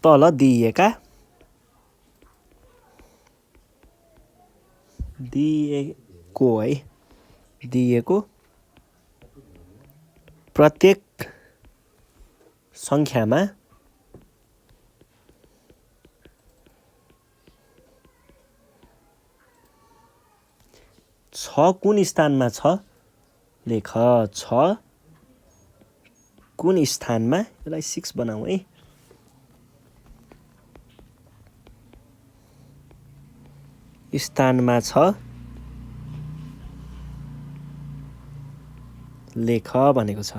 तल दिएको प्रत्येक संख्यामा छ कुन स्थानमा छ लेख। छ कुन स्थानमा, यसलाई 6 बनाऊ है। स्थानमा छ लेख भनेको छ।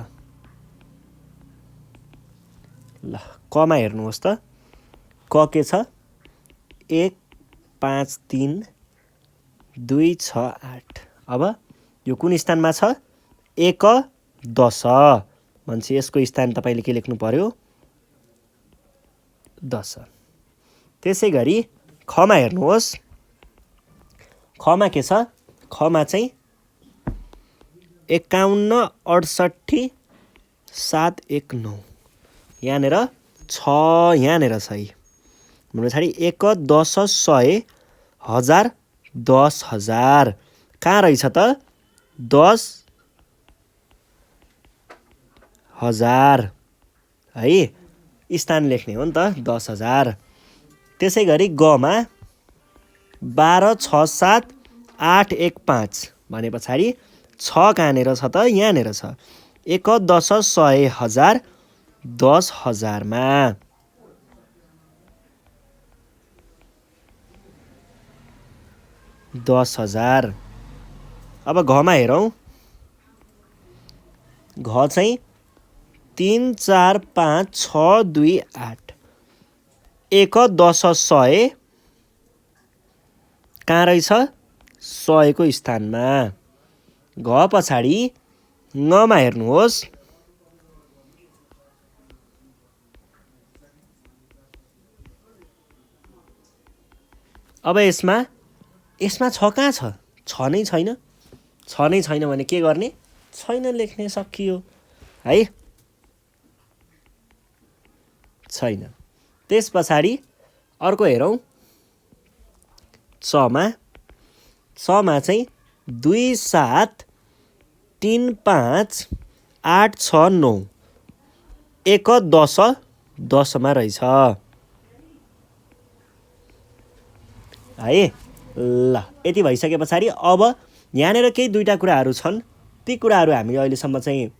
ल कमा हेर्नुहोस् त, क के छ 1 5 3 2 6 8। अब यो कुन स्थानमा छ 1 10 भनेपछि यसको स्थान तपाईले के लेख्नु पर्यो 10। त्यसै गरी खमा हेर्नुहोस्, खमा के छ, खमा चाहिँ 51 68 719 यहाँनिर 6 यहाँनिर छ है। भन्नु पछाडि 1 10 100 1000 10,000 कहाँ रहेछ त 10,000 है, स्थान लेख्ने हो नि त 10,000। त्यसै गरी गमा 12 6 7 8 1 5 भने पछाडि 6 कहाँनिर छ त यहाँनिर छ 1 10 100 1000 10,000 मा। अब घमा हेरौँ, घ चाहिँ 3 4 5 6 2 8 1 10 100 कहाँ रहेछ 100 को स्थानमा। घ पछाडि ङमा हेर्नुहोस्, अब यसमा 6 कहाँ छ, 6 नै छैन। 6 नै छैन भने के गर्ने, छैन लेख्ने, सकियो है, छैन। त्यस पछाडि अर्को हेरौँ, चमा चाहिँ 2 7 3 5 8 6 9 1 10 10 मा रहेछ है। ल यति भइसके पछाडि अब यहाँनिर केही दुईटा कुराहरू छन्, ती कुराहरू हामीले अहिलेसम्म चाहिँ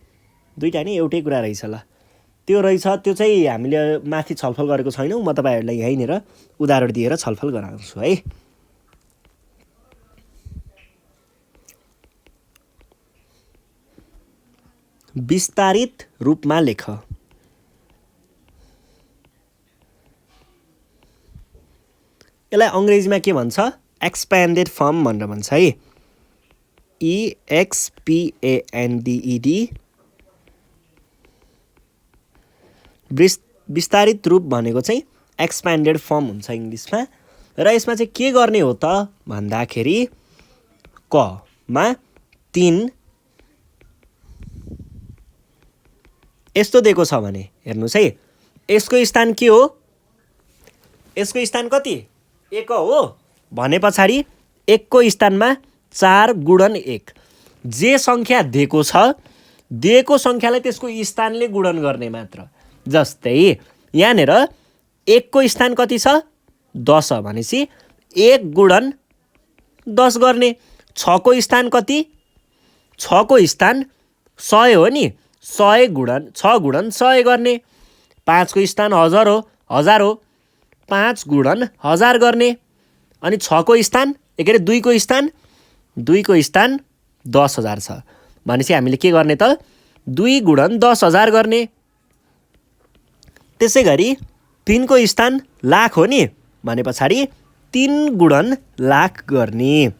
दुईटा नै एउटै कुरा रहेछ। ल त्यो रहेछ, त्यो चाहिँ हामीले माथि छलफल गरेको छैनौँ। म तपाईँहरूलाई यहीँनिर उदाहरण दिएर छलफल गराउँछु है। विस्तारित रूपमा लेख। यसलाई अङ्ग्रेजीमा के भन्छ, एक्सप्यान्डेड फर्म भनेर भन्छ है, EXPANDED। विस्तारित रूप भनेको चाहिँ एक्सप्यान्डेड फर्म हुन्छ इङ्ग्लिसमा। र यसमा चाहिँ के गर्ने हो त भन्दाखेरि क मा 3 यस्तो दिएको छ भने हेर्नुहोस् है, यसको स्थान के हो, यसको स्थान कति 1 हो भने पछाडि 1 को स्थानमा 4 गुणन 1। जे सङ्ख्या दिएको छ, दिएको सङ्ख्यालाई त्यसको स्थानले गुणन गर्ने मात्र। जस्तै यहाँनिर 1 को स्थान कति छ 10 भनेपछि 1 गुणन 10 गर्ने। 6 को स्थान कति, 6 को स्थान 100 हो नि, 100 गुणन 6 गुणन 100 गर्ने। 5 को स्थान 1000 हो, 1000 हो, 5 गुणन 1000 गर्ने। अनि 6 को स्थान के अरे 2 को स्थान 10,000 छ भनेपछि हामीले के गर्ने त 2 गुणन 10,000 गर्ने। त्यसै गरी 3 को स्थान लाख हो नि भने पछाडि 3 गुणन लाख गर्ने।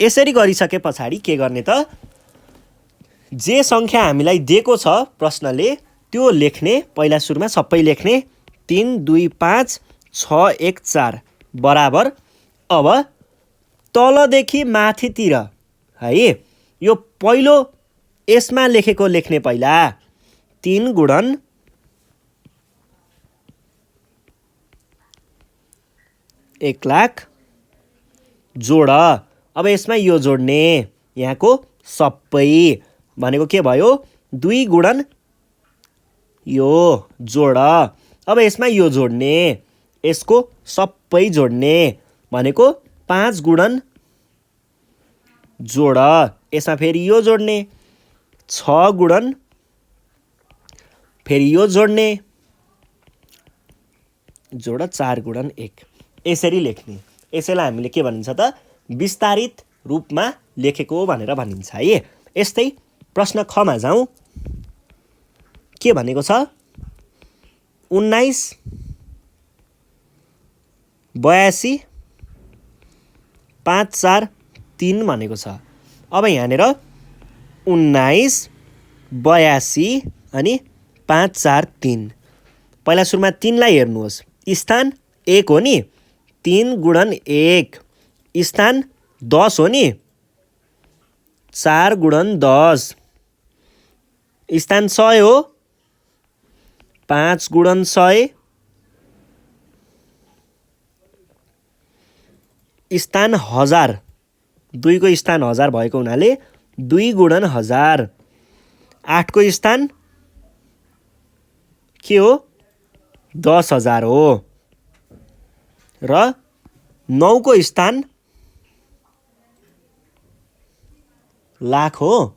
यसरी गरिसके पछाडि के गर्ने त, जे सङ्ख्या हामीलाई दिएको छ प्रश्नले त्यो लेख्ने। पहिला सुरुमा सबै लेख्ने, 3 2 5 6 1 4 बराबर। अब तलदेखि माथितिर है, यो पहिलो यसमा लेखेको लेख्ने। पहिला 3 गुणन 1,00,000 जोड। अब यसमा यो जोड्ने, यहाँको सबै भनेको के भयो 2 गुणन यो जोड। अब यसमा यो जोड्ने, यसको सबै जोड्ने भनेको 5 गुणन जोड। यसमा फेरि यो जोड्ने 6 गुणन फेरि यो जोड्ने जोड 4 गुणन 1। यसरी लेख्ने। यसैलाई हामीले के भनिन्छ त विस्तारित रूपमा लेखेको भनेर भनिन्छ है। यस्तै प्रश्न खमा जाउँ। के भनेको छ 19 82 5 4 3 भनेको छ। अब यहाँनिर 19 82 अनि 5 4 3। पहिला सुरुमा 3 लाई हेर्नुहोस्। स्थान 1 हो नि, 3 गुणन 1। स्थान 10 हो नि, 4 गुणन 10। स्थान 100 हो, 5 गुणन 100। स्थान 1000, 2 को स्थान 1000 भएको हुनाले 2 गुणन 1000। 8 को स्थान के हो 10,000 हो र 9 को स्थान लाख हो,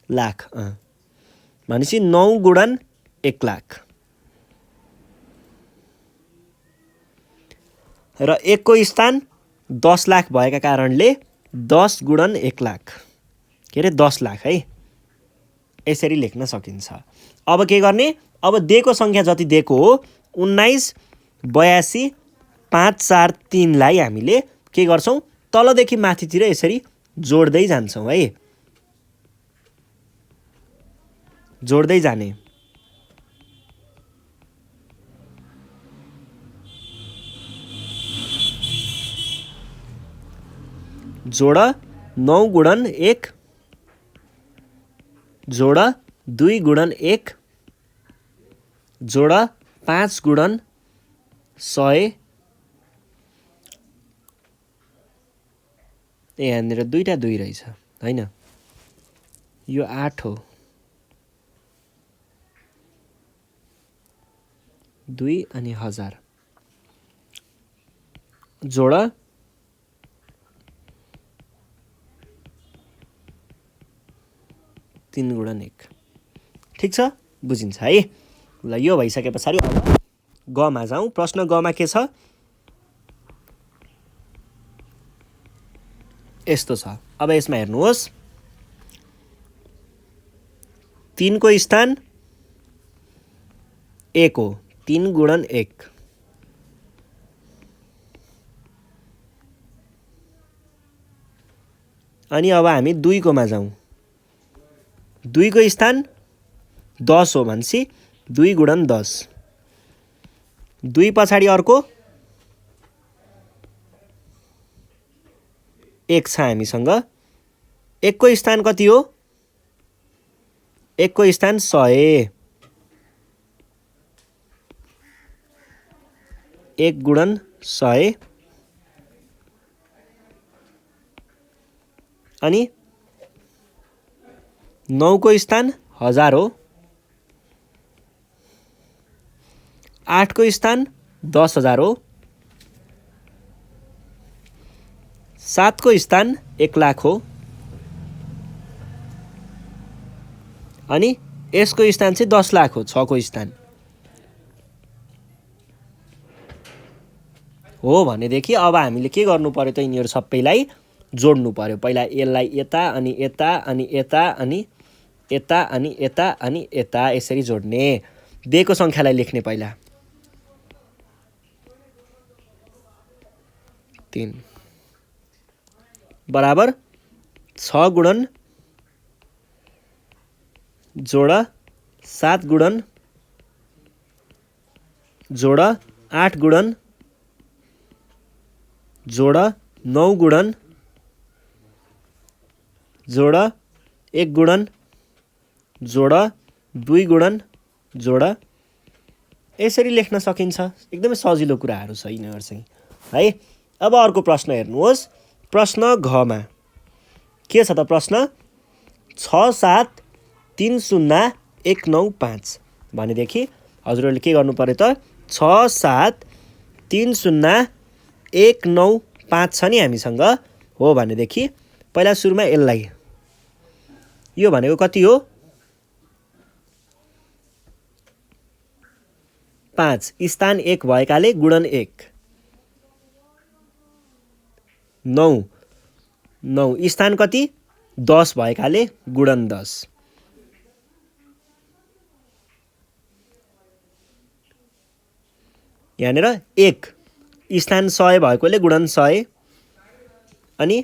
लाख। भनेपछि 9 गुणन 1,00,000 र 1 को स्थान 10 लाख भएका कारणले 10 गुणन 1,00,000 के अरे 10 लाख है। यसरी लेख्न सकिन्छ। अब के गर्ने, अब दिएको सङ्ख्या जति दिएको हो 19 82 5 4 3 लाई हामीले के गर्छौँ तलदेखि माथितिर यसरी जोड्दै जान्छौँ है। जोड्दै जाने। जोड 9 गुणन 1 जोड 2 गुणन 1 जोड 5 गुणन 100। यहाँनिर 2टा 2 रहेछ हैन, यो 8 हो। 2 अनि 1000 जोड 3 गुणन 1। ठिक छ, बुझिन्छ है। ल यो भइसके पछाडि अब गमा जाउँ। प्रश्न गमा के छ यस्तो छ। अब यसमा हेर्नुहोस् 3 को स्थान 1 हो, 3 गुणन 1। अनि अब हामी 2 कोमा जाउँ। 2 को स्थान 10 हो भनेपछि 2 गुणन 10। 2 पछाडि अर्को 1 छ हामीसँग। 1 को स्थान कति हो 1 को स्थान 100। 1 गुणन 100 अनि 9 को स्थान 1000 हो। 8 को स्थान 10,000 हो। 7 को स्थान 1,00,000 हो अनि यसको स्थान चाहिँ 10 लाख हो। 6 को स्थान हो भनेदेखि अब हामीले के गर्नु पर्यो त यिनीहरू सबैलाई जोड्नु पर्यो। पहिला यसलाई यता अनि यता अनि यता अनि यता अनि यता अनि यता यसरी जोड्ने। दिएको सङ्ख्यालाई लेख्ने पहिला 3 बराबर 6 गुणन जोड 7 गुणन जोड 8 गुणन जोड 9 गुणन जोड 1 गुणन जोड 2 गुणन जोड। यसरी लेख्न सकिन्छ। एकदमै सजिलो कुराहरू छ यिनीहरू चाहिँ है। अब अर्को प्रश्न हेर्नुहोस्। प्रश्न घमा के छ त प्रश्न 6730195 भनेदेखि हजुरहरूले के गर्नु पर्यो त 6730195 छ नि हामीसँग हो भनेदेखि पहिला सुरुमा यसलाई यो भनेको कति हो 5 स्थान 1 भएकाले गुणन 1 9 9 स्थान कति 10 भएकाले गुणन 10 यहाँनिर 1 स्थान 100 भएकोले गुणन 100 अनि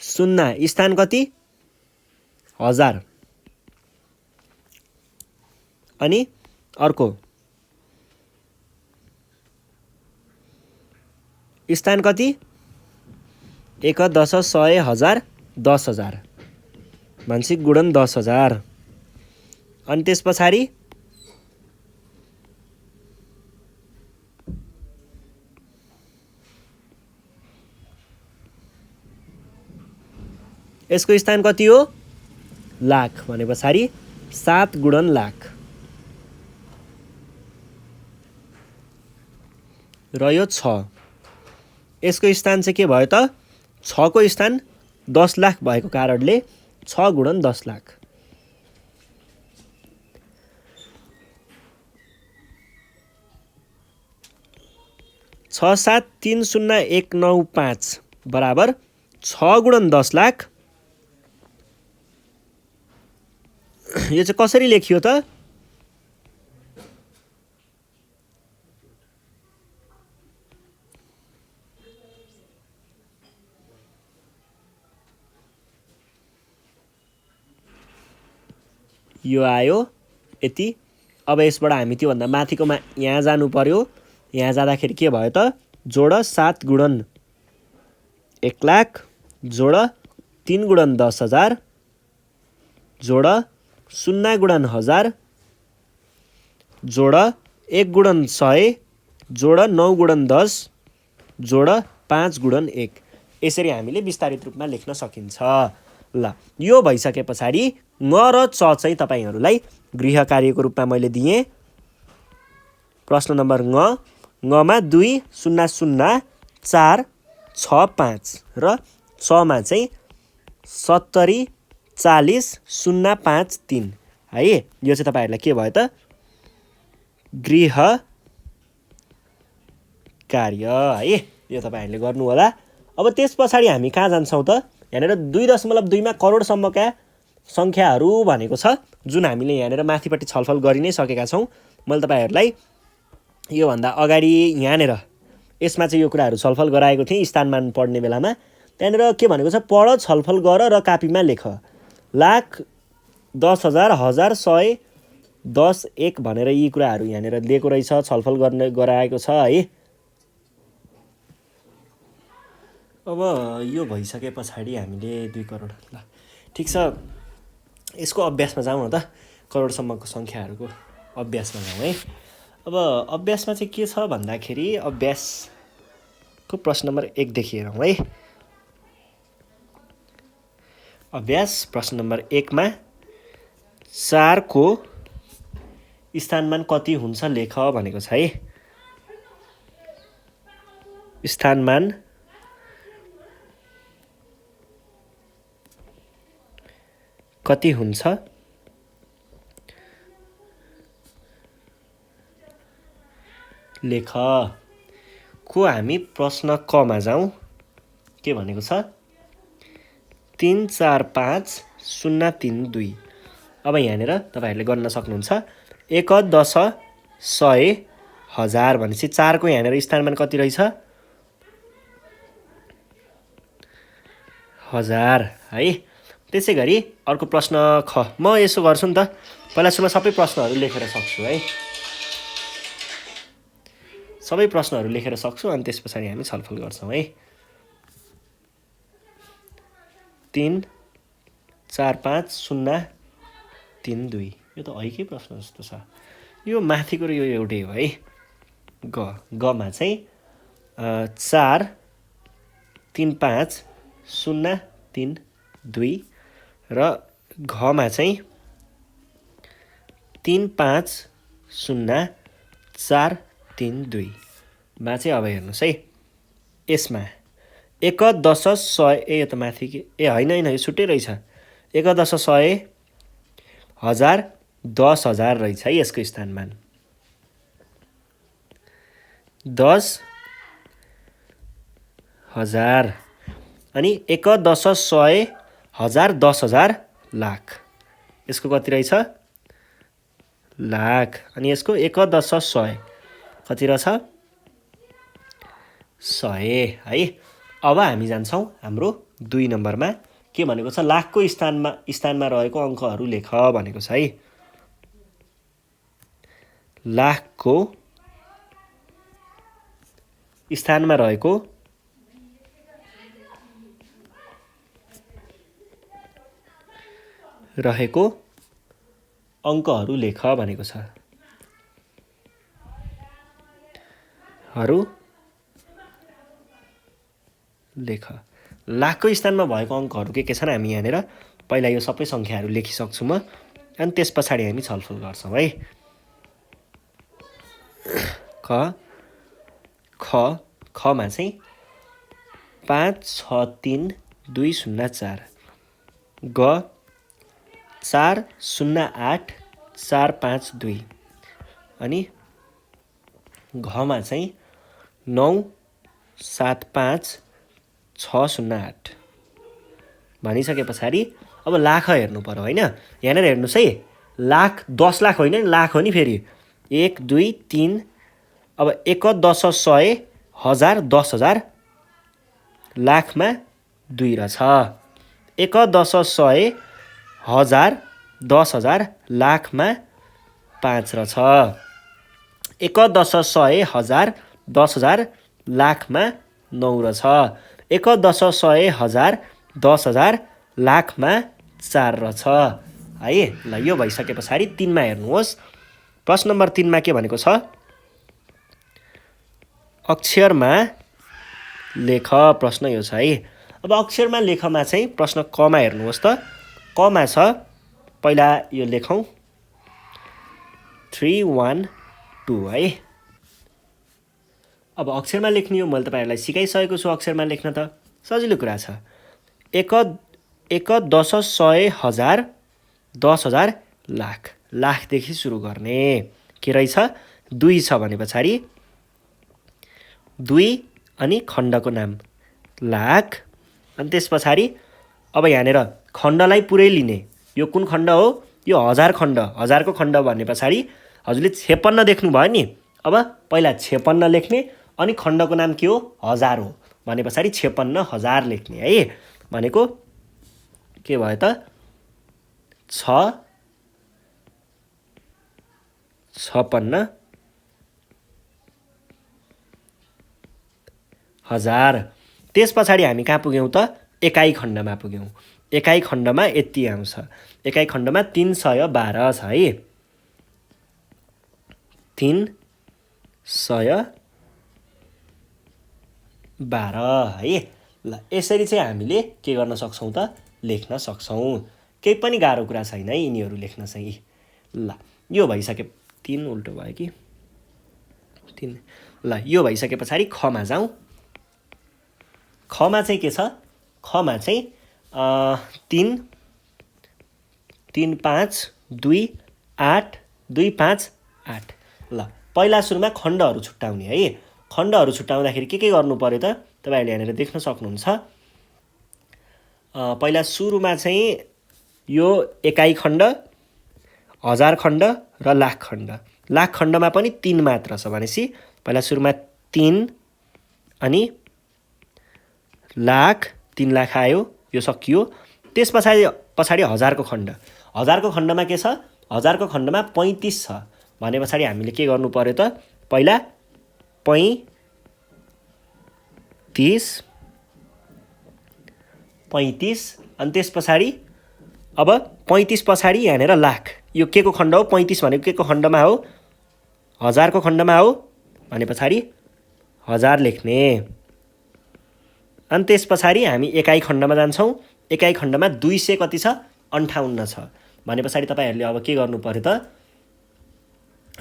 0 स्थान कति 1000 अनि अर्को स्थान कति 1 10 100 1000 10,000 मानसिक गुणन 10,000 अनि त्यस पछाडि यसको स्थान कति हो लाख भने पछाडि 7 गुणन लाख र यो 6 यसको स्थान चाहिँ के भयो त 6 को स्थान 10 लाख भएको कारणले 6 गुणन 10 लाख छ 7 3 0 1 9 5 बराबर 6 गुणन 10 लाख यो चाहिँ कसरी लेखियो त यो आयो यति अब यसबाट हामी त्योभन्दा माथिकोमा यहाँ जानु पर्यो यहाँ जाँदाखेरि के भयो त जोड 7 गुणन 1 लाख जोड 3 गुणन 10,000 जोड 0 गुणन 1000 जोड 1 गुणन 100 जोड 9 गुणन 10 जोड 5 गुणन 1 यसरी हामीले विस्तारित रूपमा लेख्न सकिन्छ। ल यो भइसके पछाडि न र च चाहिँ तपाईहरुलाई गृह कार्यको रूपमा मैले दिएँ। प्रश्न नम्बर मा 2 0 0 4 6 5 र च मा चाहिँ 70 40 0 5 3 है यो चाहिँ तपाईहरुलाई के भयो त गृह कार्य है यो तपाईहरुले गर्नु होला। अब त्यस पछाडि हामी कहाँ जान्छौं त यहाँनेर 2.2 मा करोड सम्मका संख्याहरू भनेको छ जुन हामीले यहाँनेर माथिपट्टि छलफल गरि नै सकेका छौं। मैले तपाईहरुलाई यो भन्दा अगाडि यहाँनेर यसमा चाहिँ यो कुराहरू छलफल गराएको थिएँ स्थानमान पढ्ने बेलामा। त्यहाँनेर के भनेको छ पढ छलफल गर र कापीमा लेख लाख 10,000 1000 100 10 1 भनेर यी कुराहरू यहाँनेर दिएको रहेछ छलफल गर्ने गराएको छ है। अब यो भइसके पछाडि हामीले 2 करोड ल ठीक छ यसको अभ्यासमा जाउँ न त करोडसम्मको संख्याहरूको अभ्यासमा जाउँ है। अब अभ्यासमा चाहिँ के छ भन्दाखेरि अभ्यासको प्रश्न नम्बर 1 देखि हेरौँ है। अभ्यास प्रश्न नम्बर 1 मा 4 को स्थानमान कति हुन्छ लेख भनेको छ है। स्थानमान कति हुन्छ लेख को हामी प्रश्न क मा जाउँ के भनेको छ 3 4 5 0 3 2 अब यहाँनेर तपाईहरुले गर्न सक्नुहुन्छ 1 10 100 1000 भनेपछि 4 को यहाँनेर स्थानमान कति रहेछ 1000 है। त्यसैगरी अर्को प्रश्न ख म यसो गर्छु नि त पहिला सुरुमा सबै प्रश्नहरू लेखेर सक्छु है सबै प्रश्नहरू लेखेर सक्छु अनि त्यसपछि हामी छलफल गर्छौं है। 3 4 5 0 3 2 यो त ऐकै प्रश्न जस्तो छ यो माथिको र यो एउटै हो है गमा चाहिँ 4 3 5 0 3 2 र घमा चाहिँ 3 5 0 4 3 2 मा चाहिँ अब हेर्नुहोस् है यसमा 1 10 100 यो त माथि ए होइन यो छुट्टै रहेछ 1 10 100 1000 10,000 रहेछ है यसको स्थानमान 10,000 अनि 1 10 100 1000 10,000 लाख यसको कति रहेछ लाख अनि यसको 1 10 100 कति रहेछ 100 है अब हामी जान्छौँ हाम्रो 2 नम्बरमा के भनेको छ लाखको स्थानमा रहेको अङ्कहरू लेख भनेको छ है लाखको स्थानमा रहेको अङ्कहरू लेख भनेको छ लेख लाखको स्थानमा भएको अङ्कहरू के छन् हामी यहाँनिर पहिला यो सबै सङ्ख्याहरू लेखिसक्छु म अनि त्यस पछाडि हामी छलफल गर्छौँ है खमा चाहिँ 5 6 3 2 0 4 ग 4 0 8 4 5 2 अनि घमा चाहिँ 9 7 5 6 0 8 भनिसके पछाडि अब लाख हेर्नु पर्यो होइन यहाँनिर हेर्नुहोस् है लाख 10 लाख होइन लाख हो नि फेरि 1 2 3 अब 1 10 100 1000 10,000 लाखमा 2 रहेछ 1 10 100 1000 10,000 लाखमा 5 रहेछ 1 10 100 1000 10,000 लाखमा 9 रहेछ 1 10 100 1000 10,000 लाखमा 4 रहेछ है ल यो भइसके पछाडि 3 मा हेर्नुहोस् प्रश्न नम्बर 3 मा के भनेको छ अक्षरमा लेख प्रश्न यो छ है अब अक्षरमा लेखमा चाहिँ प्रश्न कमा हेर्नुहोस् त कमा छ पहिला यो लेखौँ 3 1 2 है अब अक्षरमा लेख्ने हो मैले तपाईहरुलाई सिकाइसकेको छु अक्षरमा लेख्न त सजिलो कुरा छ 1 10 100 1000 10,000 लाख लाखदेखि सुरु गर्ने के रहेछ 2 छ भने पछाडि 2 अनि खण्डको नाम लाख अनि त्यस पछाडि अब यहाँनिर खण्डलाई पुरै लिने यो कुन खण्ड हो यो 1000 खण्ड 1000 को खण्ड भन्ने पछाडि हजुरले 56 देख्नु भयो नि अब पहिला 56 लेख्ने अनि खण्डको नाम के हो 1000 हो भने पछाडि 56,000 लेख्ने है भनेको के भयो त 56,000 त्यस पछाडि हामी कहाँ पुग्यौं त एकाइ खण्डमा पुग्यौं एकाइ खण्डमा यति आउँछ एकाइ खण्डमा 312 छ है 312 है ल यसरी चाहिँ हामीले के गर्न सक्छौं त लेख्न सक्छौं केही पनि गाह्रो कुरा छैन है यिनीहरू लेख्न चाहिँ ल यो भइसके 3 उल्टो भयो कि 3 ल यो भइसके पछाडि खमा जाउँ खमा चाहिँ के छ खमा चाहिँ 3 3 5 2 8 2 5 8 ल पहिला सुरुमा खण्डहरू छुट्याउने है खण्डहरू छुट्याउँदाखेरि के गर्नु पर्यो त तपाईहरुले यहाँनिर देख्न सक्नुहुन्छ पहिला सुरुमा चाहिँ यो एकाइ खण्ड 1000 खण्ड र लाख खण्डमा पनि 3 मात्र छ भनेपछि पहिला सुरुमा 3 अनि लाख 3 लाख आयो यो सकियो त्यस पछाडि 1000 को खण्ड 1000 को खण्डमा के छ 1000 को खण्डमा 35 छ भने पछाडि हामीले के गर्नु पर्यो त पहिला 35 अनि त्यस पछाडि अब 35 पछाडि यहाँनिर लाख, यो के को खण्ड हो? 35 भनेको के को खण्डमा हो? 1000 को खण्डमा हो भने पछाडि 1000 लेख्ने। अनि त्यस पछाडि हामी एकाइ खण्डमा जान्छौँ। एकाइ खण्डमा 200 कति छ? 58 छ भने पछाडि तपाईहरुले अब के गर्नु पर्यो त?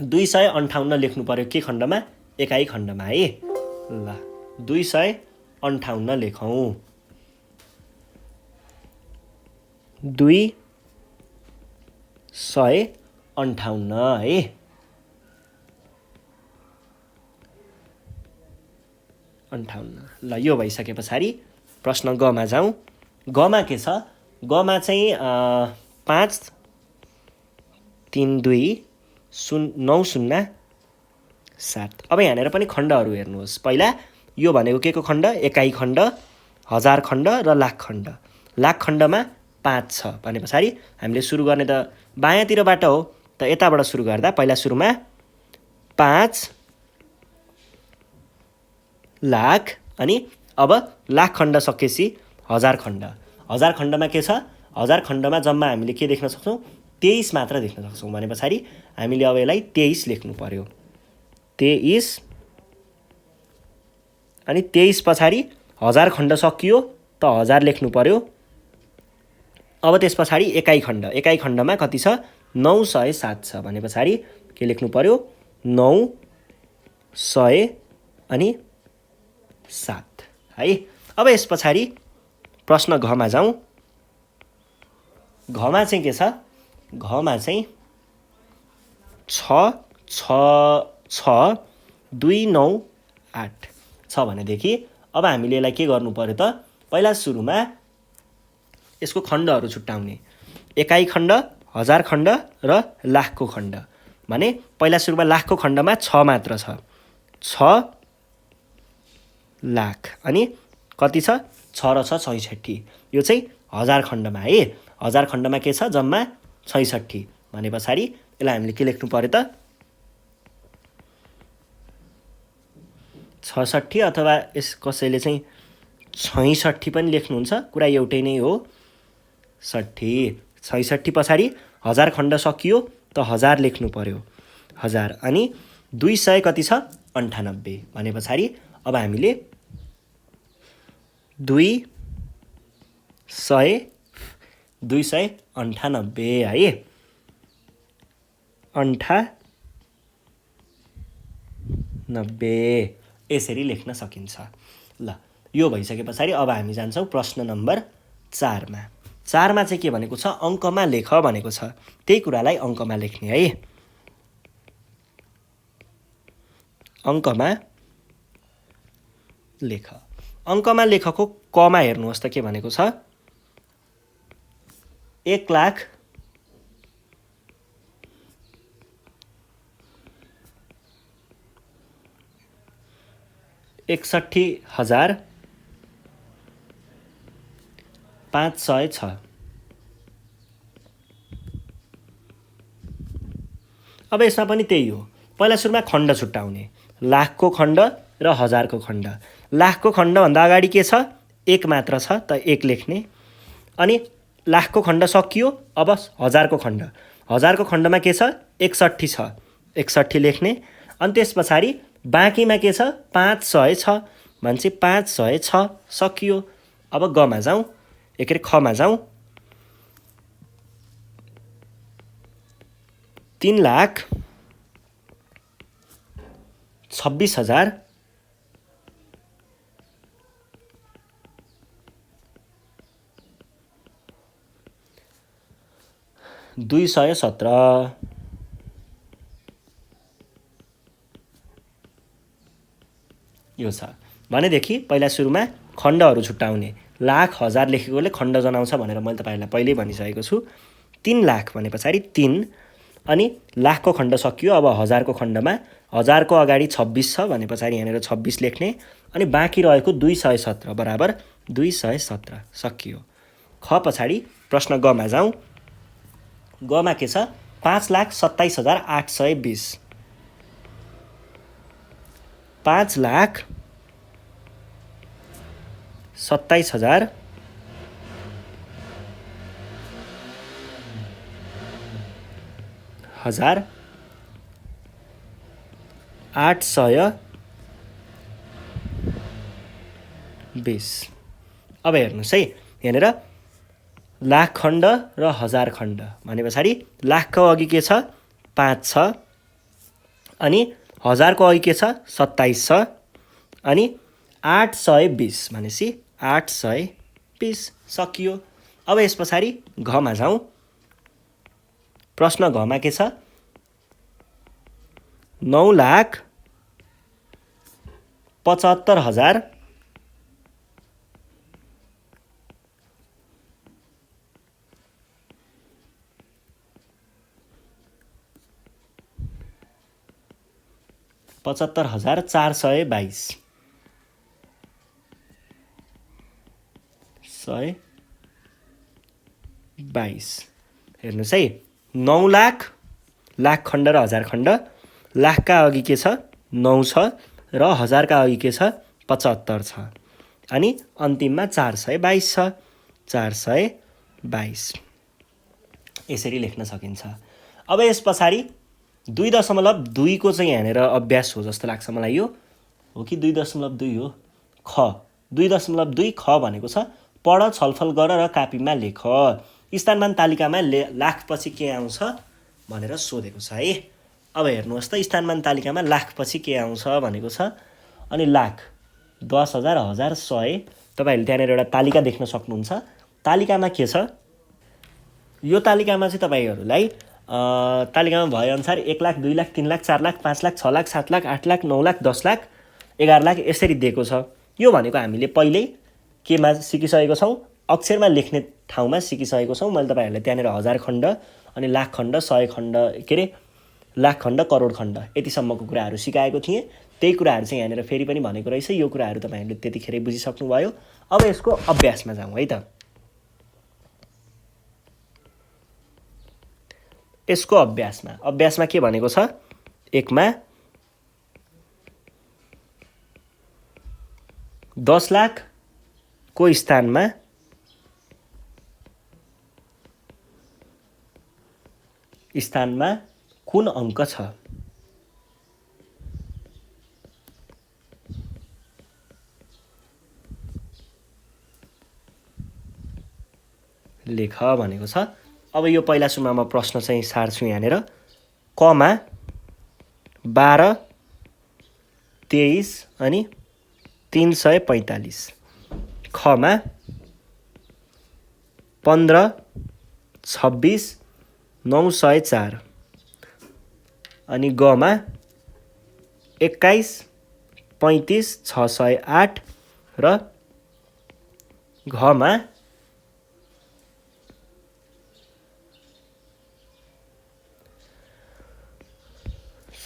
258 लेख्नु पर्यो के खण्डमा? एकाइ खण्डमा है। ल 258 लेखौँ। 258 है। ल यो भइसके पछाडि प्रश्न ग मा जाउँ। ग मा के छ? ग मा चाहिँ 5 3 2 9 0 7। अब यहाँनिर पनि खण्डहरू हेर्नुहोस्। पहिला यो भनेको के को खण्ड? एकाइ खण्ड, 1000 खण्ड र लाख खण्ड। लाख खण्डमा 5 छ भने पछाडि हामीले सुरु गर्ने त बायाँतिरबाट हो। त यताबाट सुरु गर्दा पहिला सुरुमा 5 लाख अनि अब लाख खण्ड सकेपछि 1000 खण्ड। 1000 खण्डमा के छ? 1000 खण्डमा जम्मा हामीले के देख्न सक्छौँ? 23 मात्र देख्न सक्छौँ भने पछाडि हामीले अब यसलाई 23 लेख्नु पर्यो। 23 अनि 23 पछाडि 1000 खण्ड सकियो त 1000 लेख्नु पर्यो। अब त्यस पछाडि एकाइ खण्ड। एकाइ खण्डमा कति छ? 907 छ भने पछाडि के लेख्नु पर्यो? 900 अनि 7 है। अब यस पछाडि प्रश्न घ मा जाउँ। घ मा चाहिँ के छ? घ मा चाहिँ 6 6 2 9 8 छ भनेदेखि अब हामीले यसलाई के गर्नु पर्यो त? पहिला सुरुमा यसको खण्डहरू छुट्याउने। एकाइ खण्ड, 1000 खण्ड र लाखको खण्ड। भने पहिला सुरुमा लाखको खण्डमा 6 मात्र छ। 6 लाख अनि कति छ? 6 र 6 66। यो चाहिँ 1000 खण्डमा है। 1000 खण्डमा के छ? जम्मा 66 भने पछाडि यसलाई हामीले के लेख्नु पर्यो त? 66 अथवा यस कसैले चाहिँ 66 पनि लेख्नुहुन्छ। कुरा एउटै नै हो। 66 पछाडि 1000 खण्ड सकियो त 1000 लेख्नु पर्यो। 1000 अनि 200 कति छ? 98 भने पछाडि अब हामीले 298 है। 98 यसरी लेख्न सकिन्छ। ल यो भइसके पछाडि अब हामी जान्छौँ प्रश्न नम्बर 4 मा। 4 मा चाहिँ के भनेको छ? अङ्कमा लेख भनेको छ। त्यही कुरालाई अङ्कमा लेख्ने है। अङ्कमा लेख। अङ्कमा लेखको क मा हेर्नुहोस् त के भनेको छ? 1,61,500 छ। अब यसमा पनि त्यही हो। पहिला सुरुमा खण्ड छुट्याउने। लाखको खण्ड र 1000 को खण्ड। लाखको खण्डभन्दा अगाडि के छ? 1 मात्र छ त 1 लेख्ने। अनि लाखको खण्ड सकियो अब 1000 को खण्ड। 1000 को खण्डमा के छ? 61 छ। 61 लेख्ने। अनि त्यस पछाडि बाँकीमा के छ? 500 छ भनेपछि 500 छ सकियो। अब ग मा जाउँ। के अरे ख मा जाउँ। 3,26,000 217 यो छ भनेदेखि पहिला सुरुमा खण्डहरू छुट्याउने। लाख 1000 लेखेकोले खण्ड जनाउँछ भनेर मैले तपाईहरुलाई पहिल्यै भनिसकेको छु। 3 लाख भने पछाडि 3 अनि लाखको खण्ड सकियो। अब 1000 को खण्डमा 1000 को अगाडि 26 छ भने पछाडि यहाँनिर 26 लेख्ने। अनि बाँकी रहेको 217 बराबर 217 सकियो। ख पछाडि प्रश्न ग मा जाउँ। ग मा के छ? 5,27,820 5,27,000 हजार 820। अब हेर्नुहोस् है, यहाँनिर लाख खण्ड र हजार खण्ड भने पछाडि लाखको अघि के छ 5 छ, अनि हजारको अघि के छ 27 छ, अनि 820 भनेपछि 820 सकियो। अब यस पछाडि घमा जाउँ। प्रश्न घमा के छ 9,75,000 75,422 हेर्नुहोस् है, 9 लाख, लाख खण्ड र हजार खण्ड, लाखका अघि के छ 9 छ र हजारका अघि के छ 75 छ, अनि अन्तिममा 422 छ, 422 यसरी लेख्न सकिन्छ। अब यस पछाडि 2.2 को चाहिँ यहाँनिर अभ्यास हो जस्तो लाग्छ मलाई। यो हो कि 2.2 हो? ख 2.2 ख भनेको छ पढ, छलफल गर र कापीमा लेख। स्थानमान तालिकामा लाखपछि के आउँछ भनेर सोधेको छ है। अब हेर्नुहोस् त, स्थानमान तालिकामा लाखपछि के आउँछ भनेको छ, अनि लाख 10,000 हजार 100। तपाईँहरूले त्यहाँनिर एउटा तालिका देख्न सक्नुहुन्छ। तालिकामा के छ, यो तालिकामा चाहिँ तपाईँहरूलाई तालिकामा भएअनुसार 1 लाख 2 लाख 3 लाख 4 लाख 5 लाख 6 लाख 7 लाख 8 लाख 9 लाख 10 लाख 11 लाख यसरी दिएको छ। यो भनेको हामीले पहिल्यै केमा सिकिसकेको छौँ, अक्षरमा लेख्ने ठाउँमा सिकिसकेको छौँ। मैले तपाईँहरूलाई त्यहाँनिर हजार खण्ड, अनि लाख खण्ड, 100 खण्ड, के अरे लाख खण्ड, करोड खण्ड यतिसम्मको कुराहरू सिकाएको थिएँ। त्यही कुराहरू चाहिँ यहाँनिर फेरि पनि भनेको रहेछ। यो कुराहरू तपाईँहरूले त्यतिखेरै बुझिसक्नुभयो। अब यसको अभ्यासमा जाउँ है त। यसको अभ्यासमा के भनेको छ, 1 मा 10 लाख को स्थानमा कुन अङ्क छ? लेख भनेको छ। अब यो पहिला सुरुमा म प्रश्न चाहिँ सार्छु यहाँनिर। कमा 12, 23 अनि 345। खमा 15, 26, 904 अनि गमा 21, 35, 608 र घमा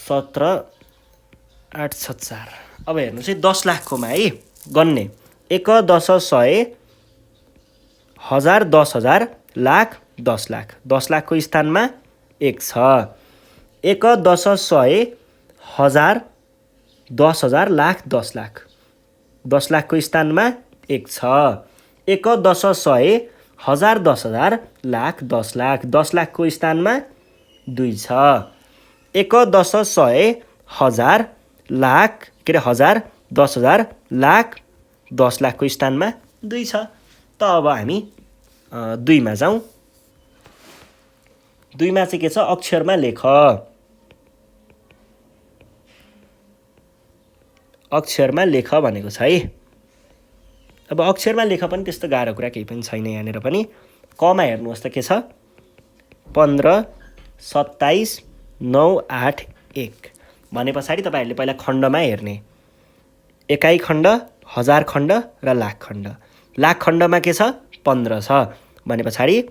17,804। अब हेर्नुहोस् है, 10 लाखकोमा है गन्ने 1, 10, 100, हजार, 10,000, लाख, 10 लाख। 10 लाखको स्थानमा 1 छ। 1, 10, 100, हजार, 10,000, लाख, 10 लाख। 10 लाखको स्थानमा 1 छ। 1, 10, 100, हजार, 10,000, लाख, 10 लाख। 10 लाखको स्थानमा 2 छ। 1, 10, 100, हजार, लाख, के अरे हजार, 10,000, लाख, 10 लाखको स्थानमा 2 छ। त अब हामी 2 मा जाउँ। 2 मा चाहिँ के छ, अक्षरमा लेख। अक्षरमा लेख भनेको छ है। अब अक्षरमा लेख पनि त्यस्तो गाह्रो कुरा केही पनि छैन यहाँनिर पनि। कमा हेर्नुहोस् त के छ, 15, 27, 9, 8, 1 भने पछाडि तपाईँहरूले पहिला खण्डमा हेर्ने। एकाइ खण्ड, हजार खण्ड र लाख खण्ड। लाख खण्डमा के छ 15 छ भने पछाडि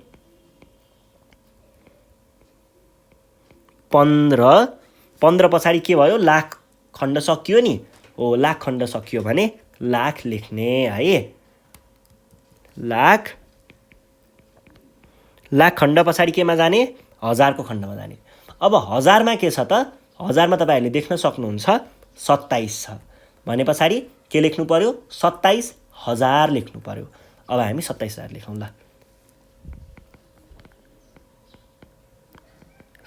15 पछाडि के भयो, लाख खण्ड सकियो नि। हो, लाख खण्ड सकियो भने लाख लेख्ने है। लाख खण्ड पछाडि केमा जाने, हजारको खण्डमा जाने। अब हजारमा के छ त, हजारमा तपाईँहरूले देख्न सक्नुहुन्छ 27 छ भने पछाडि के लेख्नु पर्यो, 27,000 लेख्नु पर्यो। अब हामी 27,000 लेखौँ ल।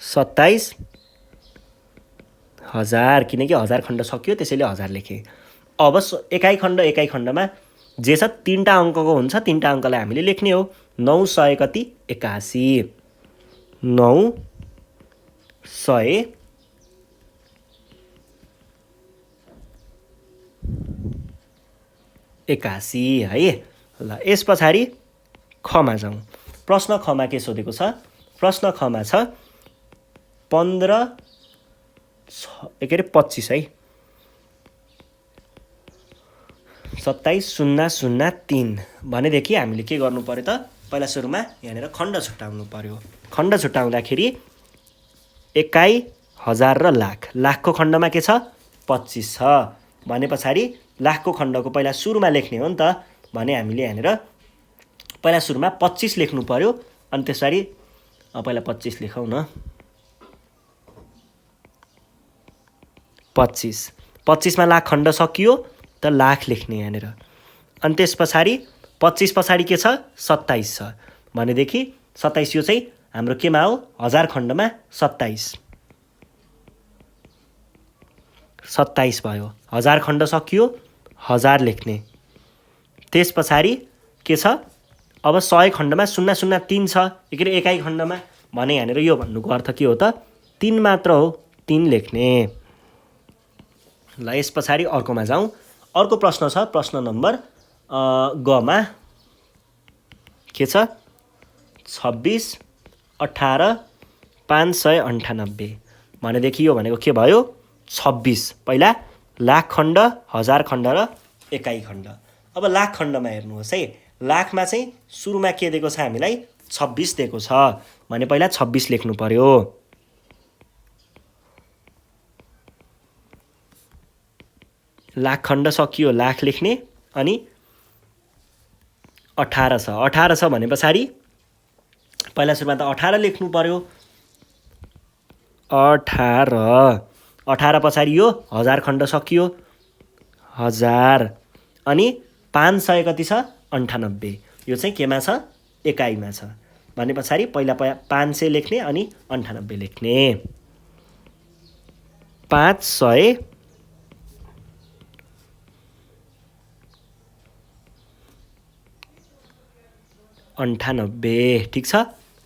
27,000 किनकि 1000 खण्ड सकियो त्यसैले 1000 लेखेँ। अब एकाइ खण्डमा जे छ 3टा अङ्कको हुन्छ 3टा अङ्कलाई हामीले लेख्ने हो। 900 कति 81 981 है। ल यस पछाडि खमा जाउँ। प्रश्न खमा के सोधेको छ? प्रश्न खमा छ 25 है 27,003 भनेदेखि हामीले के गर्नु पर्यो त? पहिला सुरुमा यहाँनिर खण्ड छुट्याउनु पर्यो। खण्ड छुट्याउँदाखेरि एकाइ, हजार र लाख। लाखको खण्डमा के छ? 25 छ भने पछाडि लाखको खण्डको पहिला सुरुमा लेख्ने हो नि त। भने हामीले यहाँनिर पहिला सुरुमा 25 लेख्नु पर्यो। अनि त्यसरी पहिला 25 लेखौँ न। 25 मा लाख खण्ड सकियो त लाख लेख्ने यहाँनिर। अनि त्यस पछाडि 25 पछाडि के छ? 27 छ भनेदेखि 27 यो चाहिँ हाम्रो केमा हो? 1000 खण्डमा 27 भयो। 1000 खण्ड सकियो 1000 लेख्ने। त्यस पछाडि के छ? अब 100 खण्डमा 003 छ एकाइ खण्डमा। भने यहाँनिर यो भन्नुको अर्थ के हो त? 3 मात्र हो 3 लेख्ने। ल यस पछाडि अर्कोमा जाउँ। अर्को प्रश्न छ प्रश्न नम्बर गमा के छ? 26, 18, 598 भनेदेखि यो भनेको के भयो? 26 पहिला लाख खण्ड, 1000 खण्ड र एकाइ खण्ड। अब लाख खण्डमा हेर्नुहोस् है। लाखमा चाहिँ सुरुमा के दिएको छ हामीलाई? 26 दिएको छ भने पहिला 26 लेख्नु पर्यो। लाख खण्ड सकियो लाख लेख्ने। अनि 18 छ 18 छ भने पछाडि पहिला सुरुमा त 18 लेख्नु पर्यो। 18 पछाडि यो 1000 खण्ड सकियो 1000 अनि 500 कति छ? 98 यो चाहिँ केमा छ? एकाइमा छ भने पछाडि पहिला 500 लेख्ने अनि 98 लेख्ने। 598 ठिक छ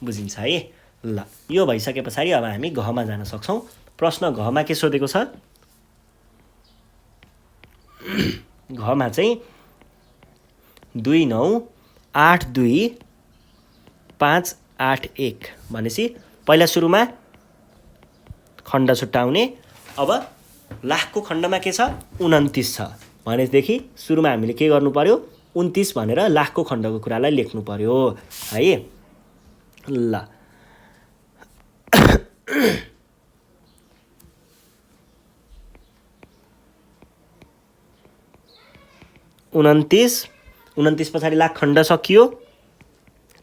बुझिन्छ है। ल यो भइसके पछाडि अब हामी घमा जान सक्छौँ। प्रश्न घमा के सोधेको छ? घमा चाहिँ 2982,581 भनेपछि पहिला सुरुमा खण्ड छुट्याउने। अब लाखको खण्डमा के छ? 29 छ भनेदेखि सुरुमा हामीले के गर्नु पर्यो? 29 भनेर लाखको खण्डको कुरालाई लेख्नु पर्यो है। ल 29 पछाडि लाख खण्ड सकियो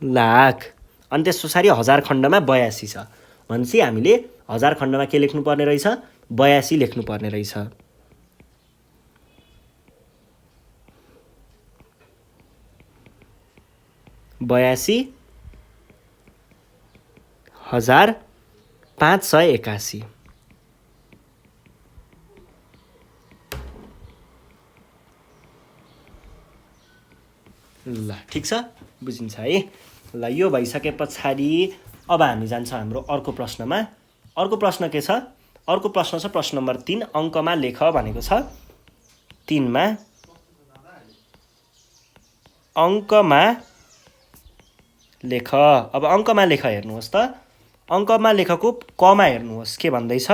लाख। अनि त्यस पछाडि 1000 खण्डमा 82 छ भनेपछि हामीले 1000 खण्डमा के लेख्नु पर्ने रहेछ? 82 लेख्नु पर्ने रहेछ। बयासी 1581 ल ठिक छ बुझिन्छ है। ल यो भइसके पछाडि अब हामी जान्छौँ हाम्रो अर्को प्रश्नमा। अर्को प्रश्न के छ? अर्को प्रश्न छ प्रश्न नम्बर 3 अङ्कमा लेख भनेको छ। 3 मा अङ्कमा लेख। अब अङ्कमा लेख हेर्नुहोस् त। अङ्कमा लेखको कमा हेर्नुहोस् के भन्दैछ?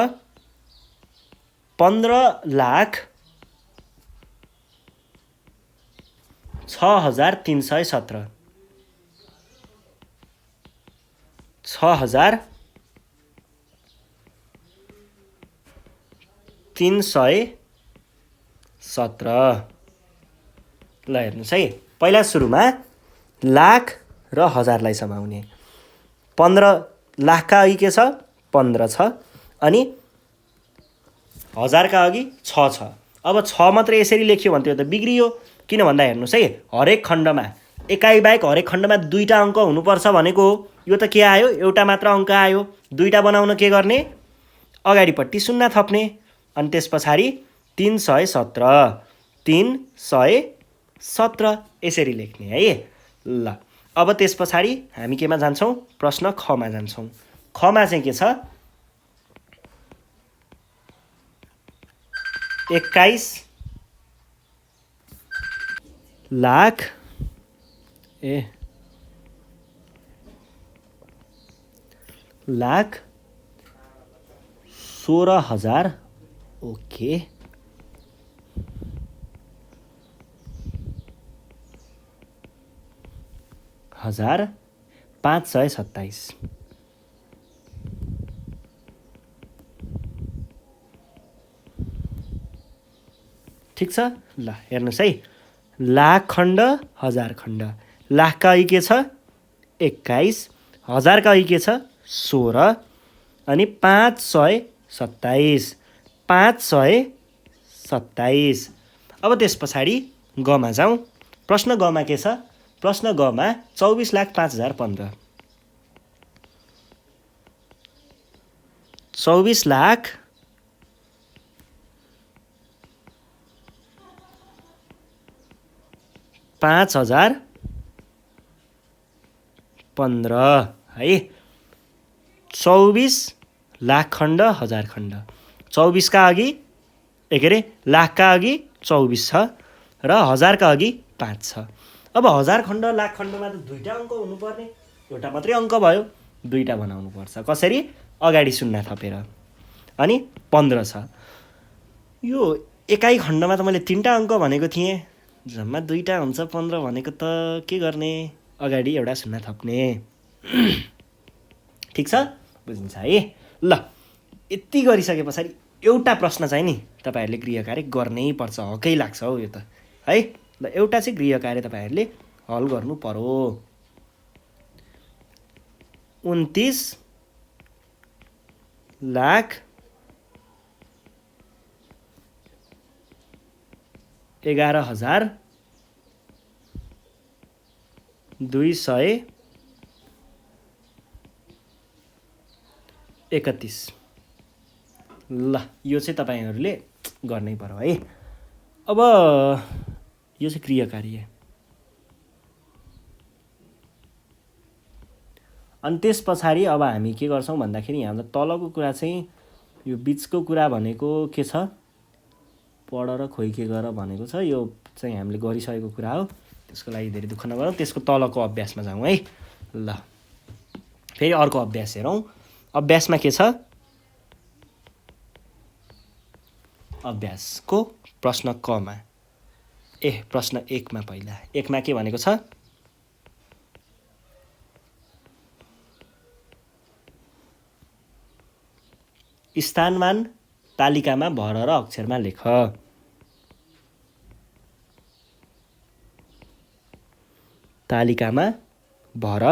15,06,317 6,317 ल हेर्नुहोस् है। पहिला सुरुमा लाख र हजारलाई समाउने। 15 लाखका अघि के छ? 15 छ अनि हजारका अघि 6 छ। अब 6 मात्रै यसरी लेख्यो भने त्यो त बिग्रियो। किन भन्दा हेर्नुहोस् है हरेक खण्डमा एकाइ बाहेक हरेक खण्डमा 2टा अङ्क हुनुपर्छ भनेको हो। यो त के आयो, एउटा मात्र अङ्क आयो। 2टा बनाउन के गर्ने, अगाडिपट्टि 0 थप्ने अनि त्यस पछाडि 317 317 यसरी लेख्ने है। ल अब त्यस पछाडि हामी केमा जान्छौँ, प्रश्न खमा जान्छौँ। खमा चाहिँ के छ, 21 लाख लाख 16,000 ओके हजार 527 ठिक छ। ल हेर्नुहोस् है, लाख खण्ड हजार खण्ड, लाखका अघि के छ 21, हजारका अघि के छ 16 अनि 527 527। अब त्यस पछाडि गमा जाउँ। प्रश्न गमा के छ, प्रश्न गमा 24,05,015 24,05,015 है। 24 लाख खण्ड हजार खण्ड, 24 का अघि के अरे लाखका अघि 24 छ र हजारका अघि 5 छ। अब हजार खण्ड लाख खण्डमा त 2टा अङ्क हुनुपर्ने, एउटा मात्रै अङ्क भयो, 2टा बनाउनु पर्छ। कसरी, अगाडि 0 थपेर अनि 15 छ। यो एकाइ खण्डमा त मैले 3टा अङ्क भनेको थिएँ, जम्मा 2टा हुन्छ, 15 भनेको त के गर्ने, अगाडि एउटा 0 थप्ने। ठिक छ, बुझिन्छ है। ल यति गरिसके पछाडि एउटा प्रश्न चाहिँ नि तपाईँहरूले गृह कार्य गर्नै पर्छ, हकै लाग्छ हौ यो त है। ल एउटा चाहिँ गृह कार्य तपाईँहरूले हल गर्नु पर्यो। 29,11,231। ल यो चाहिँ तपाईँहरूले गर्नै पर्यो है। अब यो चाहिँ गृह कार्य। अनि त्यस पछाडि अब हामी के गर्छौँ भन्दाखेरि यहाँ तलको कुरा चाहिँ यो बिचको कुरा भनेको के छ, पढ र खोइ के गर भनेको छ। यो चाहिँ हामीले गरिसकेको कुरा हो, त्यसको लागि धेरै दुःख नगरौँ। त्यसको तलको अभ्यासमा जाउँ है। ल फेरि अर्को अभ्यास हेरौँ। अभ्यासमा के छ, अभ्यासको प्रश्न कमा प्रश्न 1मा पहिला 1मा के भनेको छ, स्थानमान तालिकामा भर र अक्षरमा लेख। तालिकामा भर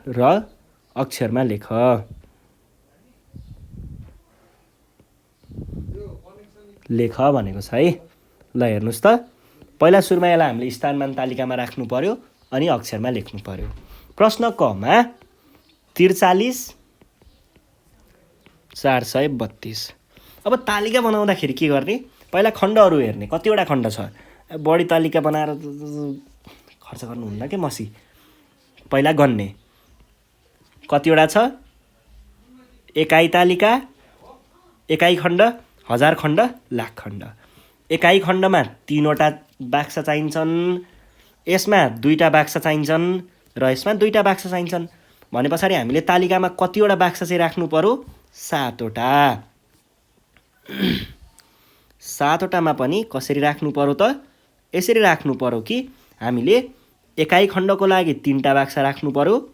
र अक्षरमा लेख। लेख भनेको छ है। ल हेर्नुहोस् त, पहिला सुरुमा यसलाई हामीले स्थानमान तालिकामा राख्नु पर्यो अनि अक्षरमा लेख्नु पर्यो। प्रश्न कमा 43,432। अब तालिका बनाउँदाखेरि के गर्ने, पहिला खण्डहरू हेर्ने, कतिवटा खण्ड छ। बढी तालिका बनाएर खर्च गर्नुहुन्न के मसी, पहिला गन्ने कतिवटा छ, एकाइ तालिका, एकाइ खण्ड, हजार खण्ड, लाख खण्ड। एकाइ खण्डमा 3वटा बाक्स चाहिन्छन्, यसमा 2टा बाक्स चाहिन्छन् र यसमा 2टा बाक्स चाहिन्छन् भने पछाडि हामीले तालिकामा कतिवटा बाक्स चाहिँ राख्नु पर्यो, 7वटा। 7वटामा पनि कसरी राख्नु पर्यो त, यसरी राख्नु पर्यो कि हामीले एकाइ खण्डको लागि 3टा बाक्स राख्नु पर्यो,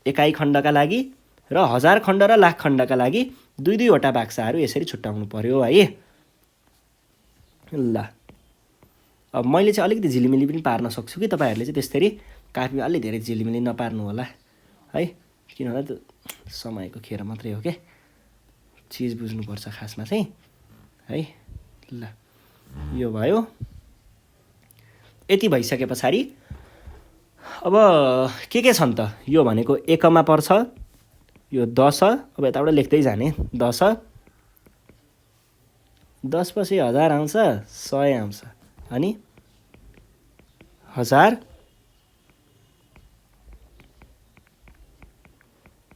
एकाइ खण्डका लागि, र हजार खण्ड र लाख खण्डका लागि 2-2वटा बाक्साहरू यसरी छुट्याउनु पर्यो है। ल अब मैले चाहिँ अलिकति झिलिमिली पनि पार्न सक्छु कि तपाईँहरूले चाहिँ त्यसरी कापीमा अलि धेरै झिलिमिली नपार्नु होला है, किनभने त समयको खेर मात्रै हो क्या, चिज बुझ्नुपर्छ खासमा चाहिँ है। ल यो भयो। यति भइसके पछाडि अब के छन् त? यो भनेको एकमा पर्छ, यो 10, अब यताबाट लेख्दै जाने 10, 10 पछि 1000 आउँछ, 100 आउँछ, अनि 1000,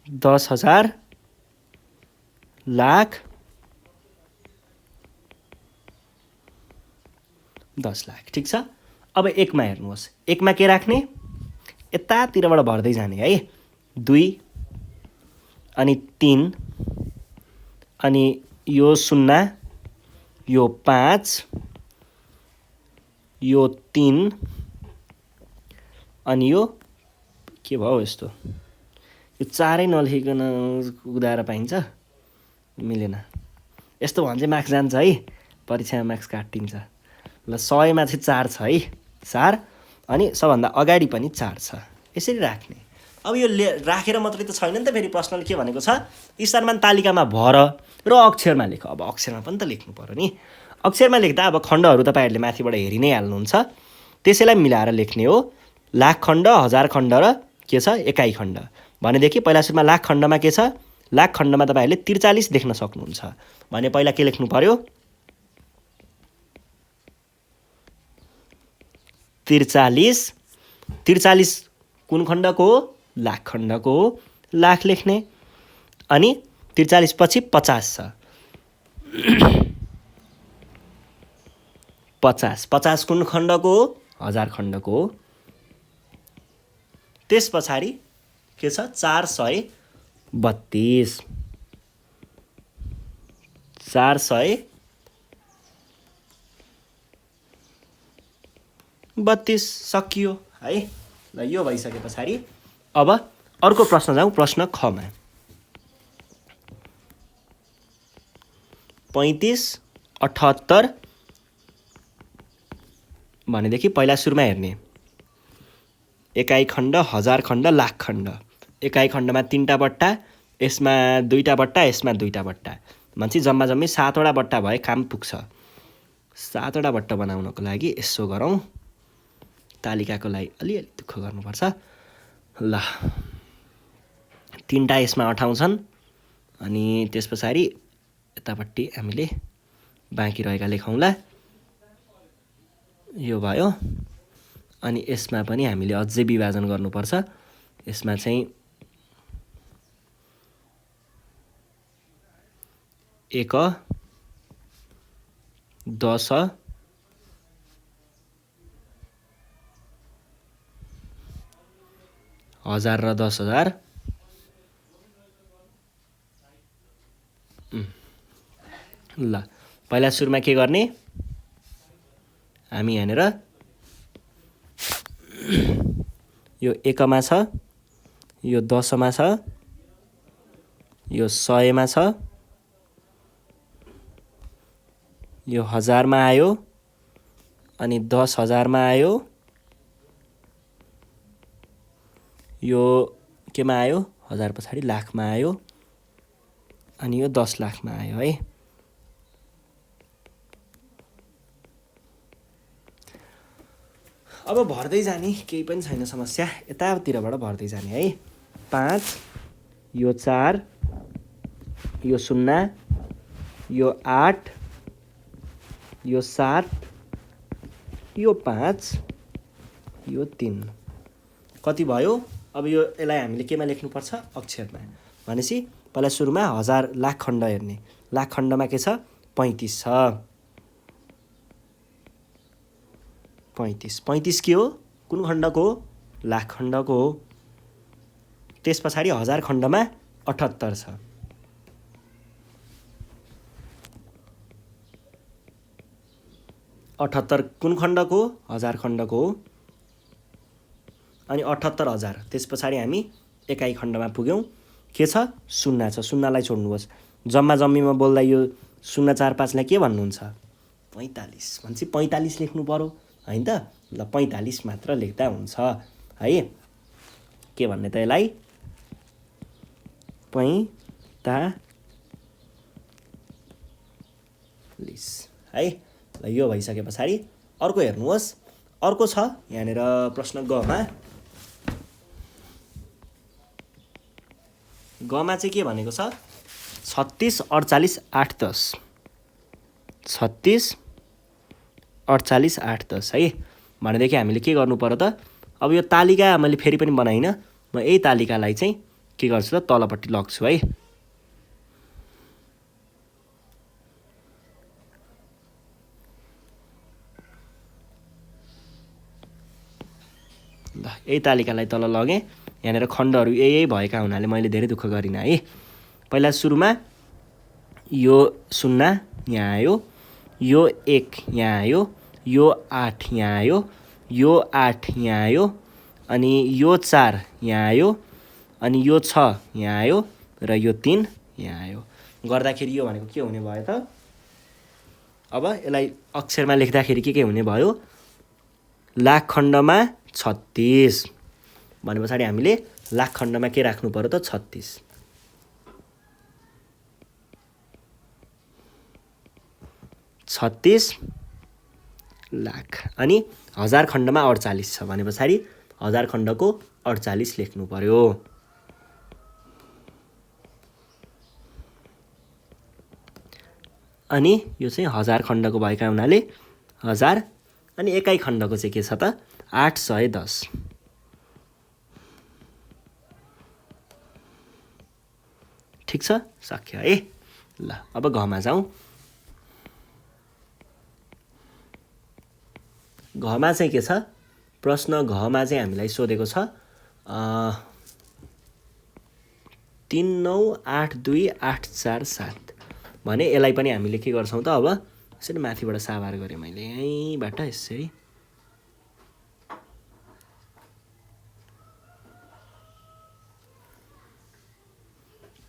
10,000, लाख, 10 लाख। ठिक छ। अब एकमा हेर्नुहोस्, एकमा के राख्ने? यतातिरबाट भर्दै जाने है। 2, अनि 3, अनि यो 0, यो 5, यो 3, अनि यो के भयो यस्तो? यो 4 नलेखिकन उदाएर पाइन्छ? मिलेन। यस्तो भने चाहिँ मार्क्स जान्छ है, परीक्षामा मार्क्स काटिन्छ। ल 100 मा चाहिँ 4 छ है, 4, अनि सबभन्दा अगाडि पनि 4 छ। यसरी राख्ने। अब यो राखेर मात्रै त छैन नि त, फेरि प्रश्नले के भनेको छ? स्थानमान तालिकामा भर र अक्षरमा लेख। अब अक्षरमा पनि त लेख्नु पर्यो नि। अक्षरमा लेख्दा अब खण्डहरू तपाईँहरूले माथिबाट हेरि नै हाल्नुहुन्छ, त्यसैलाई मिलाएर लेख्ने हो। लाख खण्ड, 1000 खण्ड र के छ? एकाइ खण्ड। भनेदेखि पहिला सुरुमा लाख खण्डमा के छ? लाख खण्डमा तपाईँहरूले 43 देख्न सक्नुहुन्छ। भने पहिला के लेख्नु पर्यो? 43। 43 कुन खण्डको हो? लाख खण्डको हो, लाख लेख्ने। अनि 43 पछि 50 छ, 50। 50 कुन खण्डको हो? 1000 खण्डको हो। त्यस पछाडि के छ? 432। 432 सकियो है। ल यो भइसके पछाडि अब अर्को प्रश्न जाउँ, प्रश्न खमा। 35, 78 भनेदेखि पहिला सुरुमा हेर्ने एकाइ खण्ड, 1000 खण्ड, लाख खण्ड। एकाइ खण्डमा 3टा बट्टा, यसमा 2टा बट्टा, यसमा 2टा बट्टा, भन्छ जम्मा जम्मी 7वटा बट्टा भए काम पुग्छ। 7वटा बट्टा बनाउनको लागि यसो गरौँ, तालिकाको लागि अलिअलि दुःख गर्नुपर्छ। ल 3टा यसमा अठाउँछन्, अनि त्यस पछाडि यतापट्टि हामीले बाँकी रहेका लेखौँला। यो भयो, अनि यसमा पनि हामीले अझै विभाजन गर्नुपर्छ। यसमा चाहिँ 1, 10, 1000 र 10,000। ल पहिला सुरुमा के गर्ने? हामी यहाँनिर यो 1मा छ, यो 10मा छ, यो 100मा छ, यो 1000 मा आयो, अनि 10,000 मा आयो, यो केमा आयो? 1000 पछाडि लाखमा आयो, अनि यो 10 लाखमा आयो है। अब भर्दै जाने, केही पनि छैन समस्या, यतातिरबाट भर्दै जाने है। 5, यो 4, यो 0, यो 8, यो 7, यो 5, यो 3। कति भयो? अब यो यसलाई हामीले केमा लेख्नुपर्छ? अक्षरमा। भनेपछि पहिला सुरुमा 1000 लाख खण्ड हेर्ने। लाख खण्डमा के छ? 35 छ। 35 के हो? कुन खण्डको हो? लाख खण्डको हो। त्यस पछाडि 1000 खण्डमा 78 छ। 78 कुन खण्डको? 1000 खण्डको हो, अनि 78,000। त्यस पछाडि हामी एकाइ खण्डमा पुग्यौँ। के छ? 0 छ, 0लाई छोड्नुहोस्। जम्मा जम्मीमा बोल्दा यो 0, 4, 5लाई के भन्नुहुन्छ? 45। भनेपछि 45 लेख्नु पर्यो होइन त? ल 45 मात्र लेख्दा हुन्छ है। के भन्ने त यसलाई? 45 है। ल यो भइसके पछाडि अर्को हेर्नुहोस्, अर्को छ यहाँनिर प्रश्न गमा चाहिँ के भनेको छ 36 48 8 10 36 48 8 10 है। भनेदेखि हामीले के गर्नु पर्यो त अब यो तालिका मैले फेरि पनि बनाइनँ म यही तालिकालाई चाहिँ के गर्छु त तलपट्टि लग्छु है। ल यही तालिकालाई तल लगेँ यहाँनिर खण्डहरू यही भएका हुनाले मैले धेरै दुःख गरिनँ है। पहिला सुरुमा यो 0 यहाँ आयो यो 1 यहाँ आयो यो 8 यहाँ आयो यो 8 यहाँ आयो अनि यो 4 यहाँ आयो अनि यो 6 यहाँ आयो र यो 3 यहाँ आयो। गर्दाखेरि यो भनेको के हुने भयो त अब यसलाई अक्षरमा लेख्दाखेरि के हुने भयो लाख खण्डमा 36 भने पछाडि हामीले लाख खण्डमा के राख्नु पर्यो त 36 36 लाख अनि हजार खण्डमा 48 छ भने पछाडि हजार खण्डको 48 लेख्नु पर्यो। अनि यो चाहिँ हजार खण्डको भएका हुनाले हजार अनि एकाइ खण्डको चाहिँ के छ त 810 ठिक छ सक्यो है। ल अब घमा जाउँ। घमा चाहिँ के छ प्रश्न घमा चाहिँ हामीलाई सोधेको छ 3 9 8 2 8 4 7 भने यसलाई पनि हामीले के गर्छौँ त अब यसरी माथिबाट साभार गरेँ मैले यहीँबाट यसरी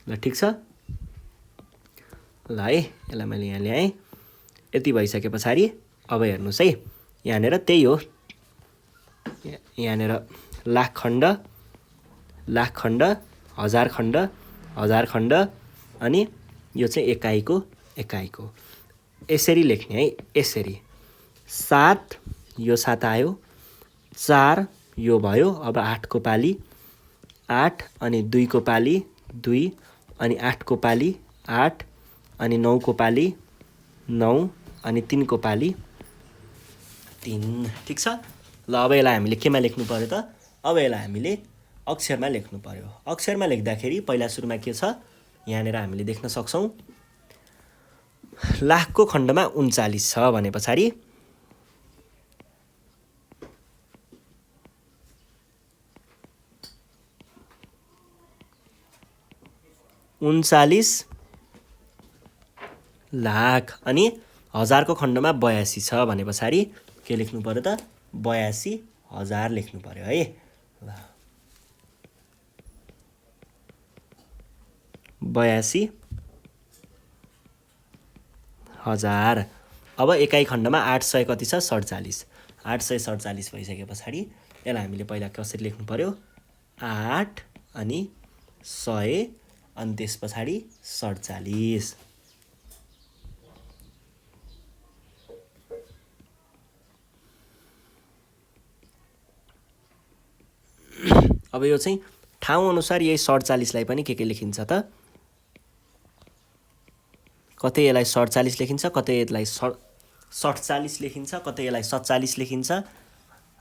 ल ठिक छ। ल है यसलाई मैले यहाँ ल्याएँ यति भइसके पछाडि अब हेर्नुहोस् है यहाँनिर त्यही हो यहाँनिर लाख खण्ड हजार खण्ड अनि यो चाहिँ एकाइको यसरी लेख्ने है यसरी 7 यो 7 आयो 4 यो भयो अब 8 को पाली 8 अनि 2 को पाली 2 अनि 8 को पाली 8 अनि 9 को पाली 9 अनि 3 को पाली 3 ठिक छ। ल अब यसलाई हामीले केमा लेख्नु पर्यो त अब यसलाई हामीले अक्षरमा लेख्नु पर्यो। अक्षरमा लेख्दाखेरि पहिला सुरुमा के छ यहाँनिर हामीले देख्न सक्छौँ लाखको खण्डमा 39 छ भने पछाडि 39 लाख अनि हजारको खण्डमा 82 छ भने पछाडि के लेख्नु पर्यो त 82,000 लेख्नु पर्यो है। ल 82,000 अब एकाइ खण्डमा 800 कति छ 47 847 भइसके पछाडि यसलाई हामीले पहिला कसरी लेख्नु पर्यो 8 अनि 100 अनि त्यस पछाडि 47 अब यो चाहिँ ठाउँ अनुसार यही 47 लाई पनि के लेखिन्छ त कतै यसलाई 47 लेखिन्छ कतै यसलाई 47 लेखिन्छ कतै यसलाई 47 लेखिन्छ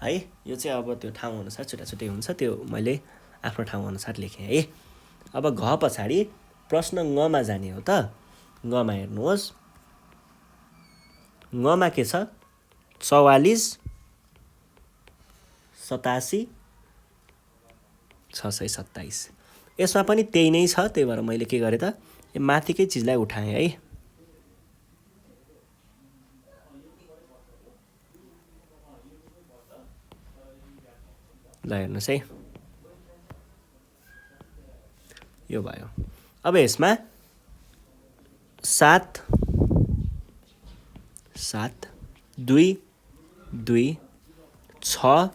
है। यो चाहिँ अब त्यो ठाउँ अनुसार छुट्टै हुन्छ त्यो मैले आफ्नो ठाउँ अनुसार लेखेँ है। अब घ पछाडि प्रश्न ङमा जाने हो त ङमा हेर्नुहोस् ङमा के छ 44 87 627 यसमा पनि त्यही नै छ त्यही भएर मैले के गरेँ त यो माथिकै चिजलाई उठाएँ है। ल हेर्नुहोस् है यो भयो। अब यसमा 7 2 2 6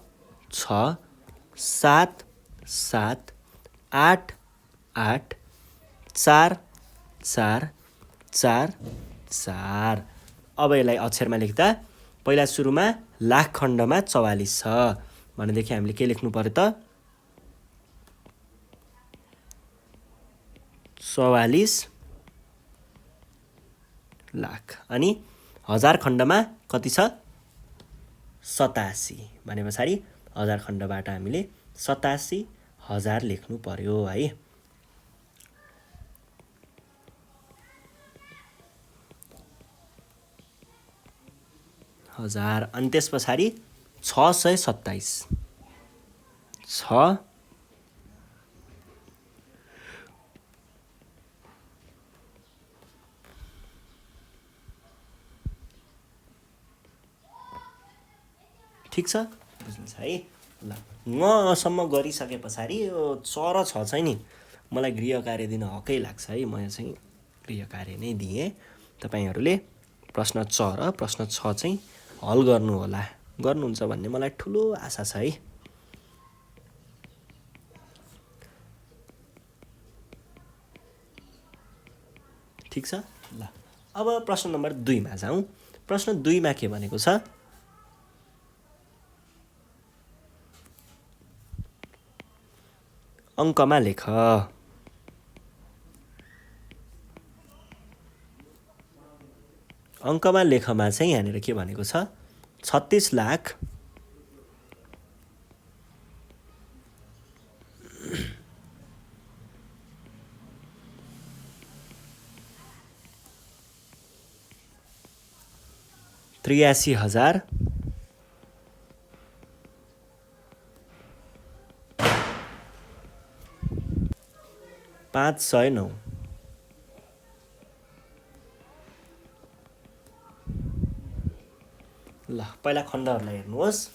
6 7 7 8 8 4 4 4 4 अब यसलाई अक्षरमा लेख्दा पहिला सुरुमा लाख खण्डमा 44 छ भनेदेखि हामीले के लेख्नु पर्यो त 44 लाख अनि 1000 खण्डमा कति छ 87 भने पछाडि 1000 खण्डबाट हामीले 87,000 लेख्नु पर्यो है। हजार अनि त्यस पछाडि 627 छ ठिक छ बुझ्नुहुन्छ है। ल ngसम्म गरिसके पछाडि यो चर छ चाहिँ नि मलाई गृह कार्य दिन हकै लाग्छ है। म चाहिँ गृह कार्य नै दिएँ, तपाईहरूले प्रश्न च र प्रश्न छ चाहिँ हल गर्नु होला, गर्नुहुन्छ भन्ने मलाई ठुलो आशा छ है। ठिक छ। ल अब प्रश्न नम्बर 2 मा जाउँ। प्रश्न 2 मा के भनेको छ अङ्कमा लेख। अङ्कमा लेखमा चाहिँ यहाँनिर के भनेको छ 36 लाख 83,000 509। ल पहिला खण्डहरूलाई हेर्नुहोस्,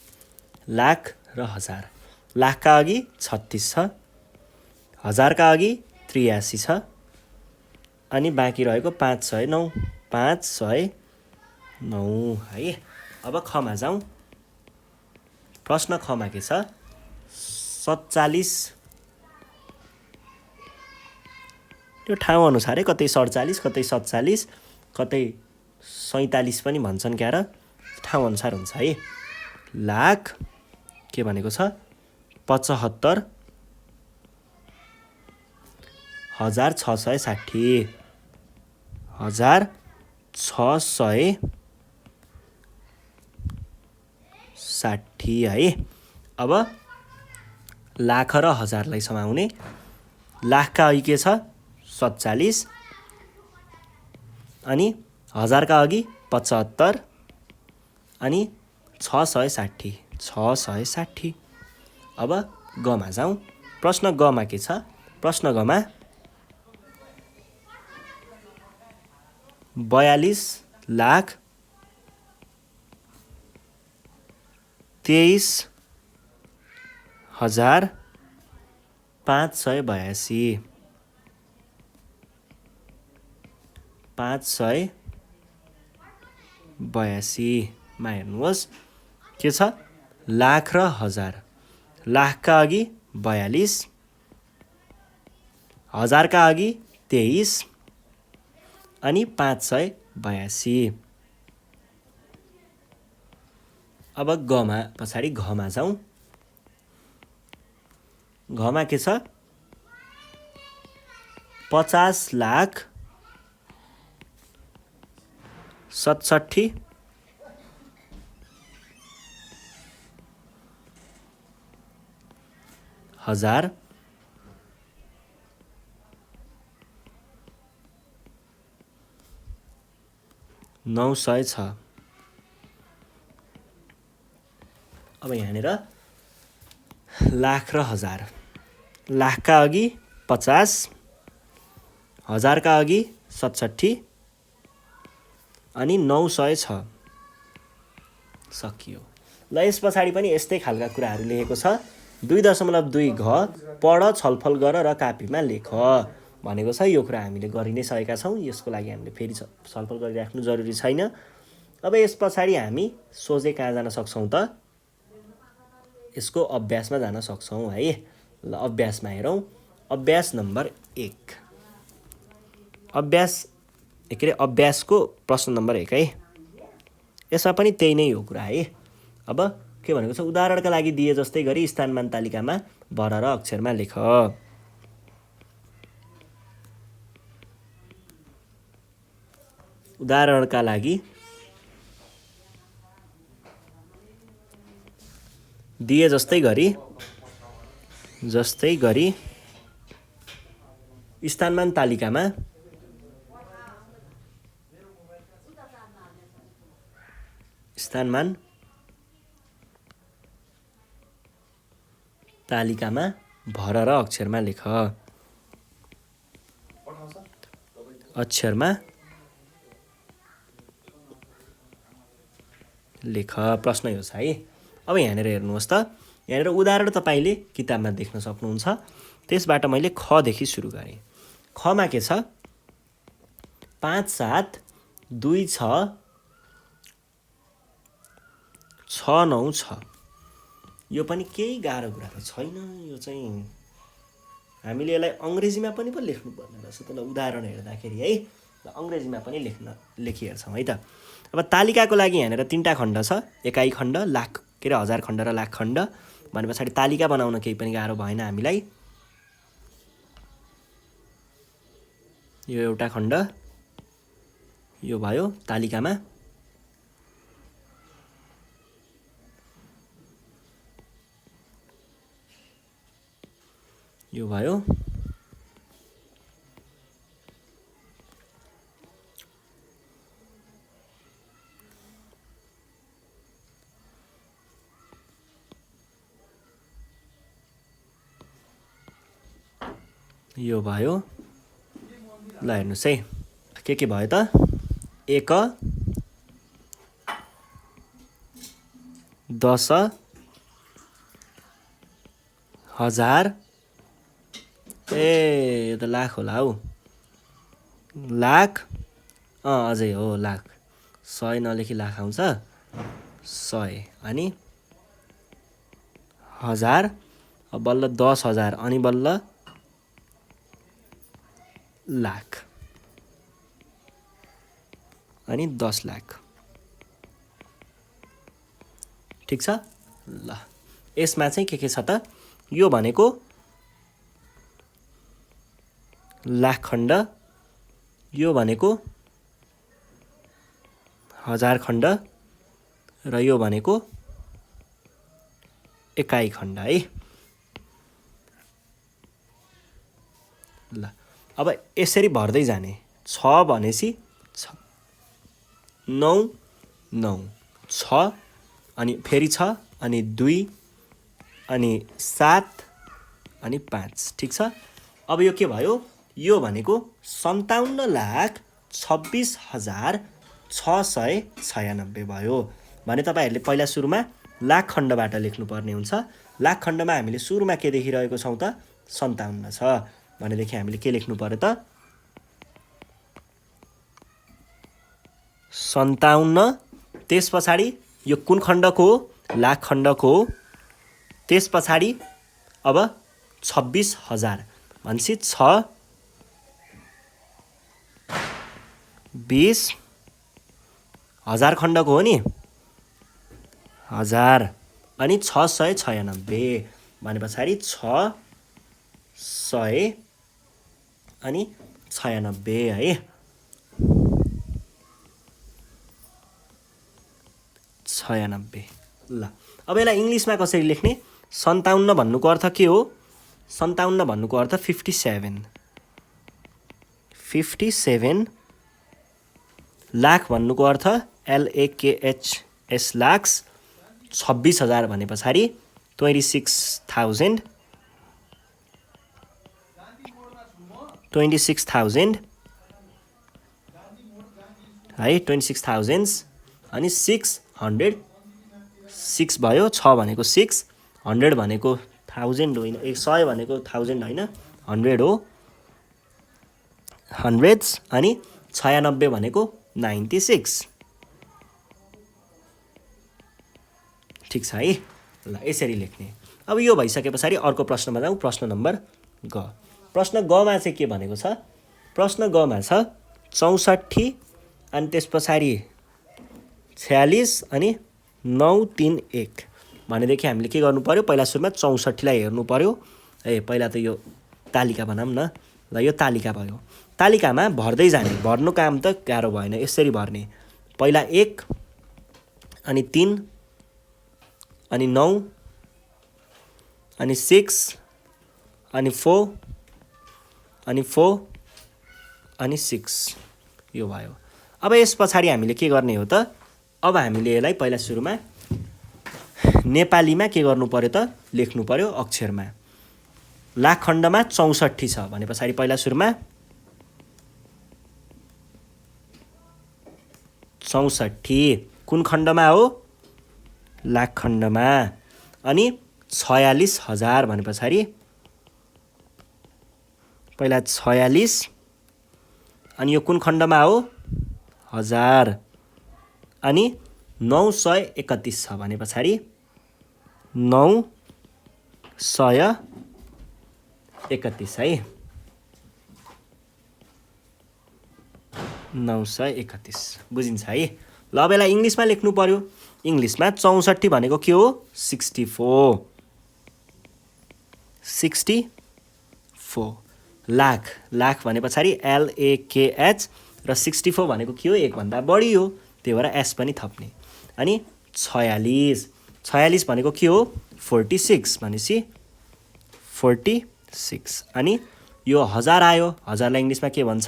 लाख र हजार। लाखका अघि 36 छ, हजारका अघि 83 छ अनि बाँकी रहेको 509 509 है। अब खमा जाउँ। प्रश्न खमा के छ 47, त्यो ठाउँ अनुसारै कतै 47 कतै 47 कतै 47 पनि भन्छन् क्या र, ठाउँ अनुसार हुन्छ है। लाख के भनेको छ 75,660 1,660 है। अब लाख र हजारलाई समाउने, लाखका अघि के छ 47 अनि हजारका अघि 75 अनि 660। अब गमा जाउँ। प्रश्न गमा के छ, प्रश्न गमा 42,23,582 582 मा हेर्नुहोस् के छ लाख र हजार। लाखका अघि 42, हजारका अघि 23 अनि 582। अब गमा पछाडि घमा जाउँ। घमा के छ 50,67,000 906। अब यहाँनिर लाख र हजार। लाखका अघि 50, हजारका अघि 67 अनि 906 सकियो। ल यस पछाडि पनि यस्तै खालका कुराहरू लेखेको छ। 2.2 घ पढ छलफल गर र कापीमा लेख भनेको छ। यो कुरा हामीले गरि नै सकेका छौँ, यसको लागि हामीले फेरि छलफल गरिराख्नु जरुरी छैन। अब यस पछाडि हामी सोझै कहाँ जान सक्छौँ त, यसको अभ्यासमा जान सक्छौँ है। ल अभ्यासमा हेरौँ। अभ्यास नम्बर 1, अभ्यासको प्रश्न नम्बर 1 है। यसमा पनि त्यही नै हो कुरा है। अब के भनेको छ उदाहरणका लागि दिए जस्तै गरी स्थानमान तालिकामा भर र अक्षरमा लेख। उदाहरणका लागि दिए जस्तै गरी स्थानमान तालिकामा भर र अक्षरमा लेख। अक्षरमा लेख प्रश्न यो छ है। अब यहाँनिर हेर्नुहोस् त, यहाँनिर उदाहरण तपाईँले किताबमा देख्न सक्नुहुन्छ। त्यसबाट मैले खदेखि सुरु गरेँ। खमा के छ 5 7 2 6 6 9 6। यो पनि केही गाह्रो कुरा त छैन। यो चाहिँ हामीले यसलाई अङ्ग्रेजीमा पनि पो लेख्नुपर्ने रहेछ त। ल उदाहरण हेर्दाखेरि है, ल अङ्ग्रेजीमा पनि लेखिहेर्छौँ है त। अब तालिकाको लागि यहाँनिर 3टा खण्ड छ, एकाइ खण्ड, लाख के अरे हजार खण्ड र लाख खण्ड। भने पछाडि तालिका बनाउन केही पनि गाह्रो भएन हामीलाई। यो एउटा खण्ड, यो भयो तालिकामा। यो भयो। यो भयो। ल हेर्नुहोस् है के भयो त 1 10 1000। ए यो त लाख होला हौ। लाख अझै हो लाख। 100 नलेखी लाख आउँछ 100 अनि 1000। अब बल्ल 10,000 अनि बल्ल लाख अनि 10 लाख। ठिक छ। ल यसमा चाहिँ के छ त, यो भनेको लाख खण्ड, यो भनेको हजार खण्ड र यो भनेको एकाइ खण्ड है। ल अब यसरी भर्दै जाने। 6 भनेपछि 9 9 6 अनि फेरि 6 अनि 2 अनि 7 अनि 5। ठिक छ। अब यो के भयो, यो भनेको 57,26,696 भयो। भने तपाईँहरूले पहिला सुरुमा लाख खण्डबाट लेख्नुपर्ने हुन्छ। लाख खण्डमा हामीले सुरुमा के देखिरहेको छौँ त 57 छ। भनेदेखि हामीले के लेख्नु पर्यो त 57। त्यस पछाडि यो कुन खण्डको हो, लाख खण्डको हो। त्यस पछाडि अब 26,000 भनेपछि 6 20 हजार खण्डको हो नि 1000 अनि 696 भने पछाडि 600 अनि 96 है। 96। ल अब यसलाई इङ्ग्लिसमा कसरी लेख्ने? 57 भन्नुको अर्थ के हो? 57 भन्नुको अर्थ 57। 57 लाख भन्नुको अर्थ LAKHS लाख्स। 26,000 भने पछाडि 26,000 है 26,000 अनि 600 6 भयो। 6 भनेको 6, 100 भनेको 1000 होइन, 100 भनेको 1000 होइन 100 हो, हन्ड्रेड्स अनि 96 भनेको 96। ठिक छ है। ल यसरी लेख्ने। अब यो भइसके पछाडि अर्को प्रश्नमा जाउँ। प्रश्न नम्बर ग। प्रश्न गमा चाहिँ के भनेको छ? प्रश्न गमा छ 64 अनि त्यस पछाडि 46 अनि 931 भनेदेखि हामीले के गर्नु पर्यो पहिला सुरुमा 64 लाई हेर्नु पर्यो पहिला त यो तालिका बनाऊँ न ल यो तालिका भयो तालिकामा भर्दै जाने भर्नु काम त गाह्रो भएन यसरी भर्ने पहिला 1 अनि 3 अनि 9 अनि 6 अनि 4 अनि 4 अनि 6 यो भयो अब यस पछाडि हामीले के गर्ने हो त अब हामीले यसलाई पहिला सुरुमा नेपालीमा के गर्नु पर्यो त लेख्नु पर्यो अक्षरमा लाख खण्डमा 64 छ भने पछाडि पहिला सुरुमा 64 कुन खण्डमा हो लाख खण्डमा अनि 46,000 भने पछाडि पहिला 46 अनि यो कुन खण्डमा हो हजार अनि 931 छ भने पछाडि 931 है 931 बुझिन्छ है ल अब यसलाई इङ्ग्लिसमा लेख्नु पर्यो इङ्ग्लिसमा 64 भनेको के हो 64 लाख लाख भने पछाडि LAKH र 64 भनेको के हो एक भन्दा बढी हो त्यही भएर S पनि थप्ने अनि 46 भनेको के हो 46 भनेपछि 46 अनि यो 1000 आयो 1000 लाई इङ्ग्लिसमा के भन्छ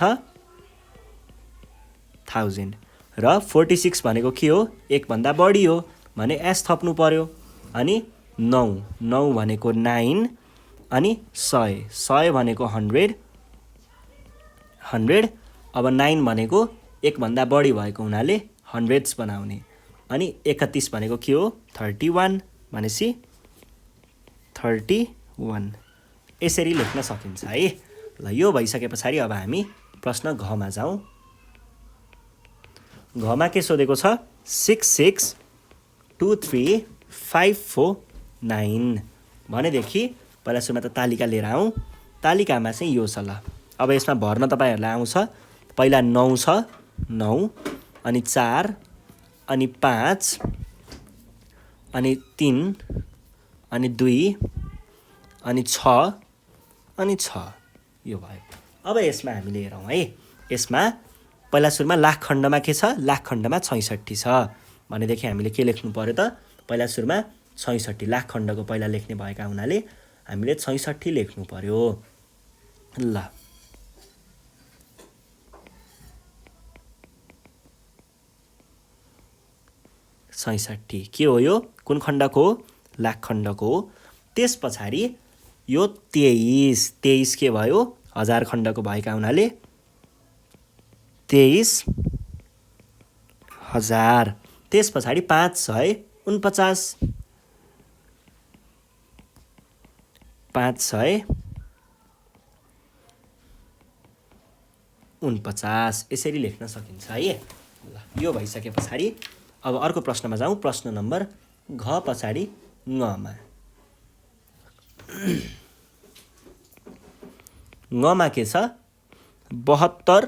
1000 र 46 भनेको के हो एक भन्दा बढी हो भने S थप्नु पर्यो अनि 9 भनेको 9 अनि 100 भनेको 100 अब 9 भनेको एक भन्दा बढी भएको हुनाले हन्ड्रेड्स बनाउने अनि 31 भनेको के हो 31 भनेपछि 31 यसरी लेख्न सकिन्छ है ल यो भइसके पछाडि अब हामी प्रश्न घ मा जाउँ घ मा के सोधेको छ 662354 भनेदेखि पहिला सुरुमा त तालिका लिएर आउँ तालिकामा चाहिँ यो छ ल अब यसमा भर्न तपाईहरुलाई आउँछ पहिला 9 छ 9 अनि 4 अनि 5 अनि 3 अनि 2 अनि 6 अनि 6 यो भयो अब यसमा हामीले हेरौँ है यसमा पहिला सुरुमा लाख खण्डमा के छ लाख खण्डमा 66 छ भनेदेखि हामीले के लेख्नु पर्यो त पहिला सुरुमा 66 लाख खण्डको पहिला लेख्ने भएका हुनाले हामीले 66 लेख्नु पर्यो ल 66 के हो यो कुन खण्डको लाख खण्डको त्यस पछाडि यो 23 के भयो हजार खण्डको भएका हुनाले 23,000 त्यस पछाडि 549 यसरी लेख्न सकिन्छ है ल यो भइसके पछाडि अब अर्को प्रश्नमा जाउँ प्रश्न नम्बर घ पछाडि ङ मा ङ मा के छ 72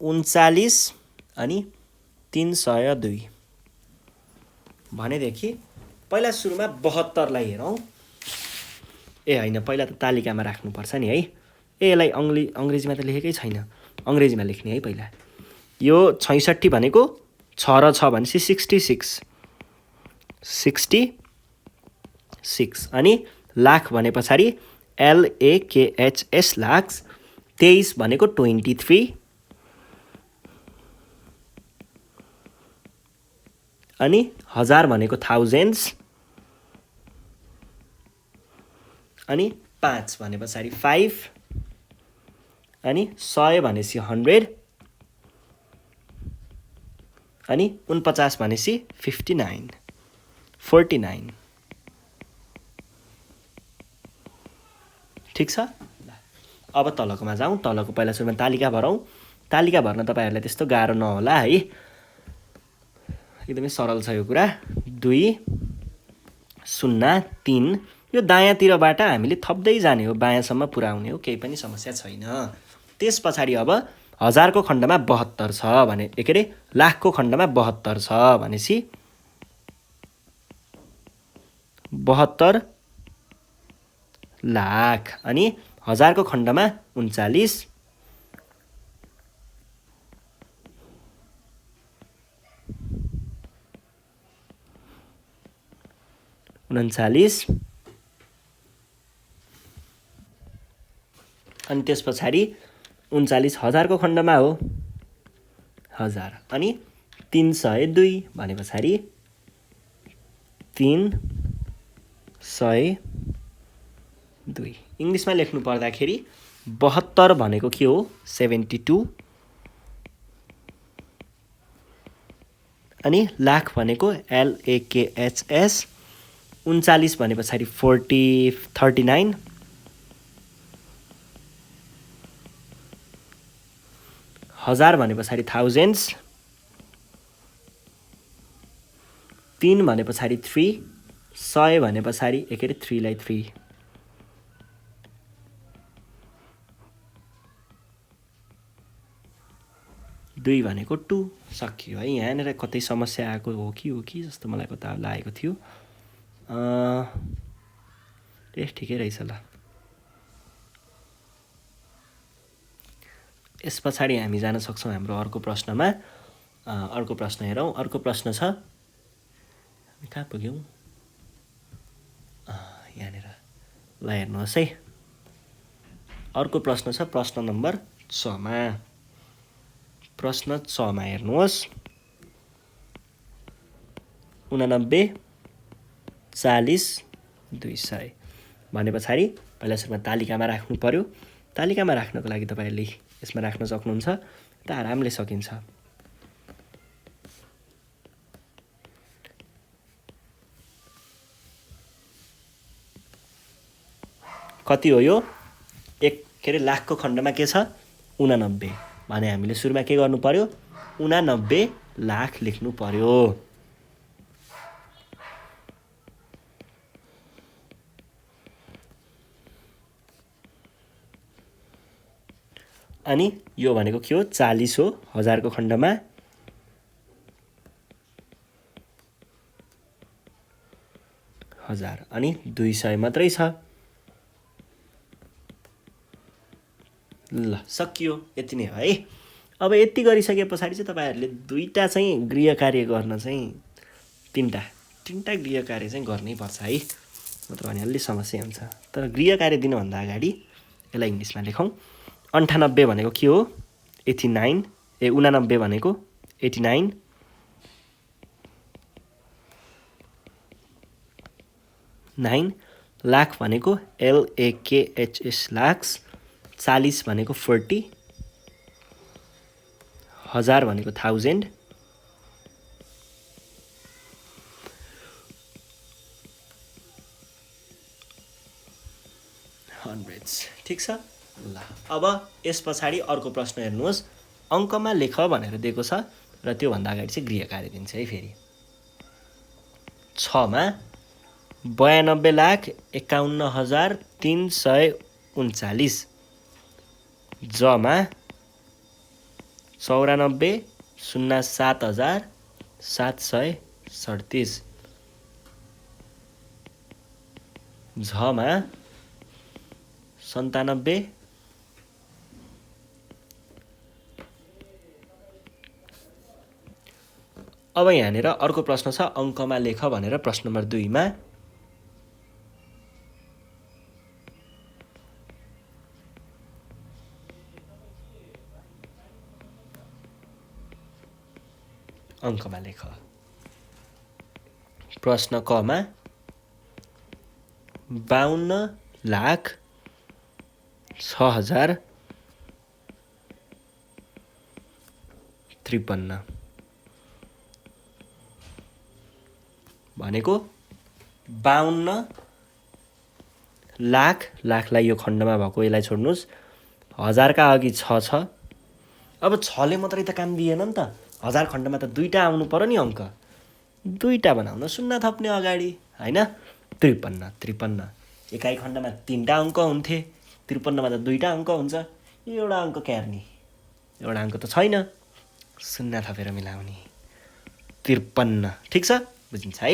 39 अनि 302 भनेदेखि पहिला सुरुमा 72 लाई हेरौँ हैन पहिला त तालिकामा राख्नुपर्छ नि है यसलाई अंग्रेजीमा त लेखेकै छैन अंग्रेजीमा लेख्ने है पहिला यो 66 भनेको 6 र 6 भनेपछि 66 अनि लाख भने पछाडि LAKHS लाख 23 भनेको 23 अनि हजार भनेको thousands अनि 5 भने पछाडि 5 अनि 100 भनेपछि 100 अनि 49 भनेपछि 49 ठीक छ अब तलकोमा जाउँ तलको पहिला सुरुमा तालिका भरौँ तालिका भर्न तपाईहरुलाई त्यस्तो गाह्रो नहोला है एकदमै सरल छ यो कुरा 2 0 3 यो दायाँतिरबाट हामीले थप्दै जाने हो बायाँसम्म पुर्याउने हो केही पनि समस्या छैन त्यस पछाडि अब हजारको खण्डमा 72 छ भने के रे लाखको खण्डमा 72 छ भनेपछि 72 लाख अनि 1000 को खण्डमा 39 अनि त्यस पछाडि 39,000 को खण्डमा हो 1000 अनि 302 भने पछाडि 302 इङ्ग्लिसमा लेख्नु पर्दाखेरि 72 भनेको के हो 72 अनि लाख भनेको LAKHS 39 भने पछाडि 39 1000 भने पछाडि थाउजन्ड्स 3 भने पछाडि 3 100 भने पछाडि 3 लाई 3 2 भनेको 2 सकियो है यहाँनिर कतै समस्या आएको हो कि जस्तो मलाई कता लागेको थियो ठिकै रहेछ ल यस पछाडि हामी जान सक्छौं हाम्रो अर्को प्रश्नमा अर्को प्रश्न हेरौं अर्को प्रश्न छ कहाँ पुग्यौं यहाँनिर ल हेर्नुहोस् है अर्को प्रश्न छ प्रश्न नम्बर 6 मा प्रश्न 6 मा हेर्नुहोस् 89 40 200 भने पछाडि पहिला सुरुमा तालिकामा राख्नु पर्यो तालिकामा राख्नको लागि तपाईहरुले यसमा राख्न सक्नुहुन्छ त आरामले सकिन्छ कति हो यो लाखको खण्डमा के छ 89 भने हामीले सुरुमा के गर्नु पर्यो 89 लाख लेख्नु पर्यो अनि यो भनेको के हो 40 हो 1000 को खण्डमा 1000 अनि 200 मात्रै छ ल सकियो यति नै हो है अब यति गरिसके पछाडि चाहिँ तपाईहरुले दुईटा चाहिँ गृह कार्य गर्न चाहिँ तीनटा गृह कार्य चाहिँ गर्नै पर्छ है नत्र भने अलि समस्या हुन्छ तर गृह कार्य दिन भन्दा अगाडि यसलाई इंग्लिशमा लेखौं 98 भनेको के हो 89 89 भनेको 89 9 लाख भनेको LAKHS लाख्स 40 भनेको 40 1000 भनेको 1000 hundreds ठीक छ ल अब यस पछाडि अर्को प्रश्न हेर्नुहोस् अंकमा लेख भनेर दिएको छ र त्यो भन्दा अगाडि चाहिँ गृह कार्य दिन्छ है फेरि 6 मा 92,51,339 जमा 94,07,737 झमा 97 अब यहाँनिर अर्को प्रश्न छ अंकमा लेख भनेर प्रश्न नम्बर 2 मा अंकमा लेख प्रश्न क मा 52,06,053 भनेको 52 लाखलाई यो खण्डमा भएको यसलाई छोड्नुस् 1000 का अघि 6 छ अब 6 ले मात्रै त काम दिएन नि त 1000 खण्डमा त दुईटा आउनु पर्यो नि अंक दुईटा बनाउन शून्य थप्ने अगाडि हैन 53 एकाइ खण्डमा 3टा अंक हुन्थे 53 मा त दुईटा अंक हुन्छ एउटा अंक क्यार्नी एउटा अंक त छैन शून्य थपेर मिलाउने 53 ठीक छ बुझिन्छ है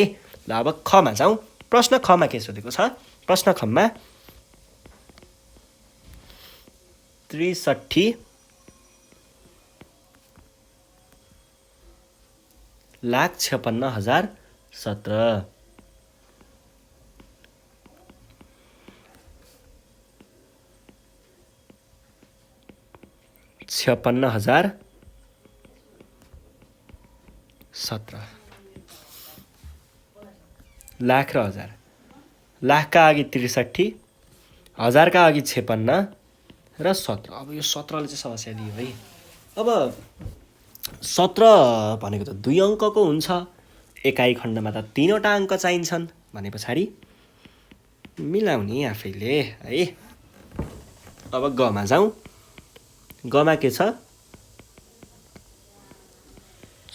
ल अब ख मा जाउँ प्रश्न खमा के सोधेको छ? प्रश्न खमा 63,56,017 56,017 लाख र हजार। लाखका अघि 63, हजारका अघि 56 र 17। अब यो 17ले चाहिँ समस्या दियो है। अब 17 भनेको त 2 अङ्कको हुन्छ, एकाइ खण्डमा त 3वटा अङ्क चाहिन्छन् भने पछाडि मिलाउने आफैले है। अब गमा जाउँ। गमा के छ?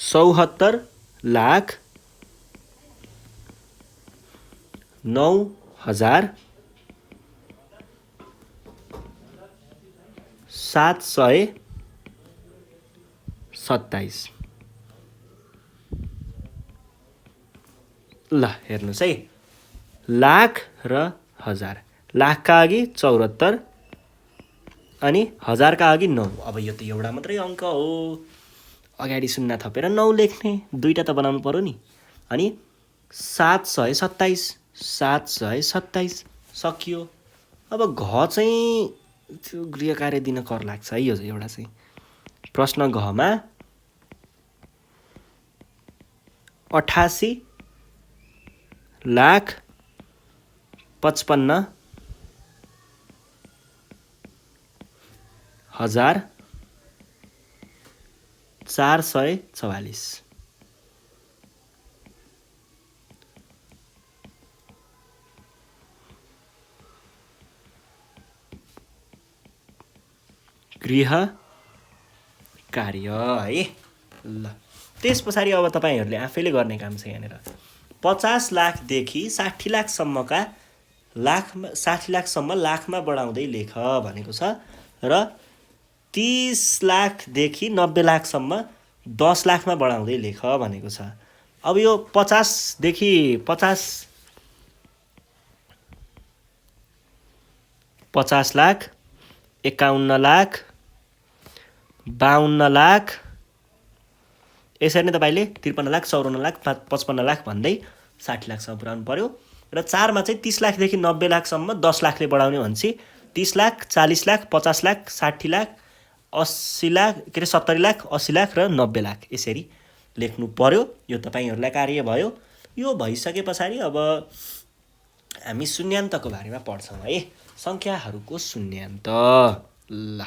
74,09,727। ल हेर्नुहोस् है, लाख र हजार। लाखका अघि 74 अनि हजारका अघि 9। अब यो त एउटा मात्रै अङ्क हो, अगाडि 0 थपेर 9 लेख्ने, 2टा त बनाउनु पर्यो नि। अनि 727 सकियो। अब घ चाहिँ त्यो गृह कार्य दिन कर लाग्छ है। यो एउटा चाहिँ प्रश्न घमा 88,55,444। गृह कार्य है। ल त्यस पछाडि अब तपाईहरुले आफैले गर्ने काम छ यहाँनिर। 50 लाखदेखि 60 लाखसम्मका 60 लाखसम्म लाखमा बढाउँदै लेख भनेको छ र 30 लाखदेखि 90 लाखसम्म 10 लाखमा बढाउँदै लेख भनेको छ। अब यो 50 देखि 50 लाख, 51 लाख, 52 लाख, यसरी नै तपाईले 53 लाख, 54 लाख, 55 लाख भन्दै 60 लाखसम्म पुर्याउनु पर्यो। र 4 मा चाहिँ 30 लाखदेखि 90 लाखसम्म 10 लाखले बढाउने भन्छ। 30 लाख, 40 लाख, 50 लाख, 60 लाख, 80 लाख, 70 लाख, 80 लाख र 90 लाख यसरी लेख्नु पर्यो। यो तपाईहरुलाई कार्य भयो। यो भइसके पछाडि अब हामी शून्यान्तको बारेमा पढ्छौं है। संख्याहरुको शून्यान्त। ल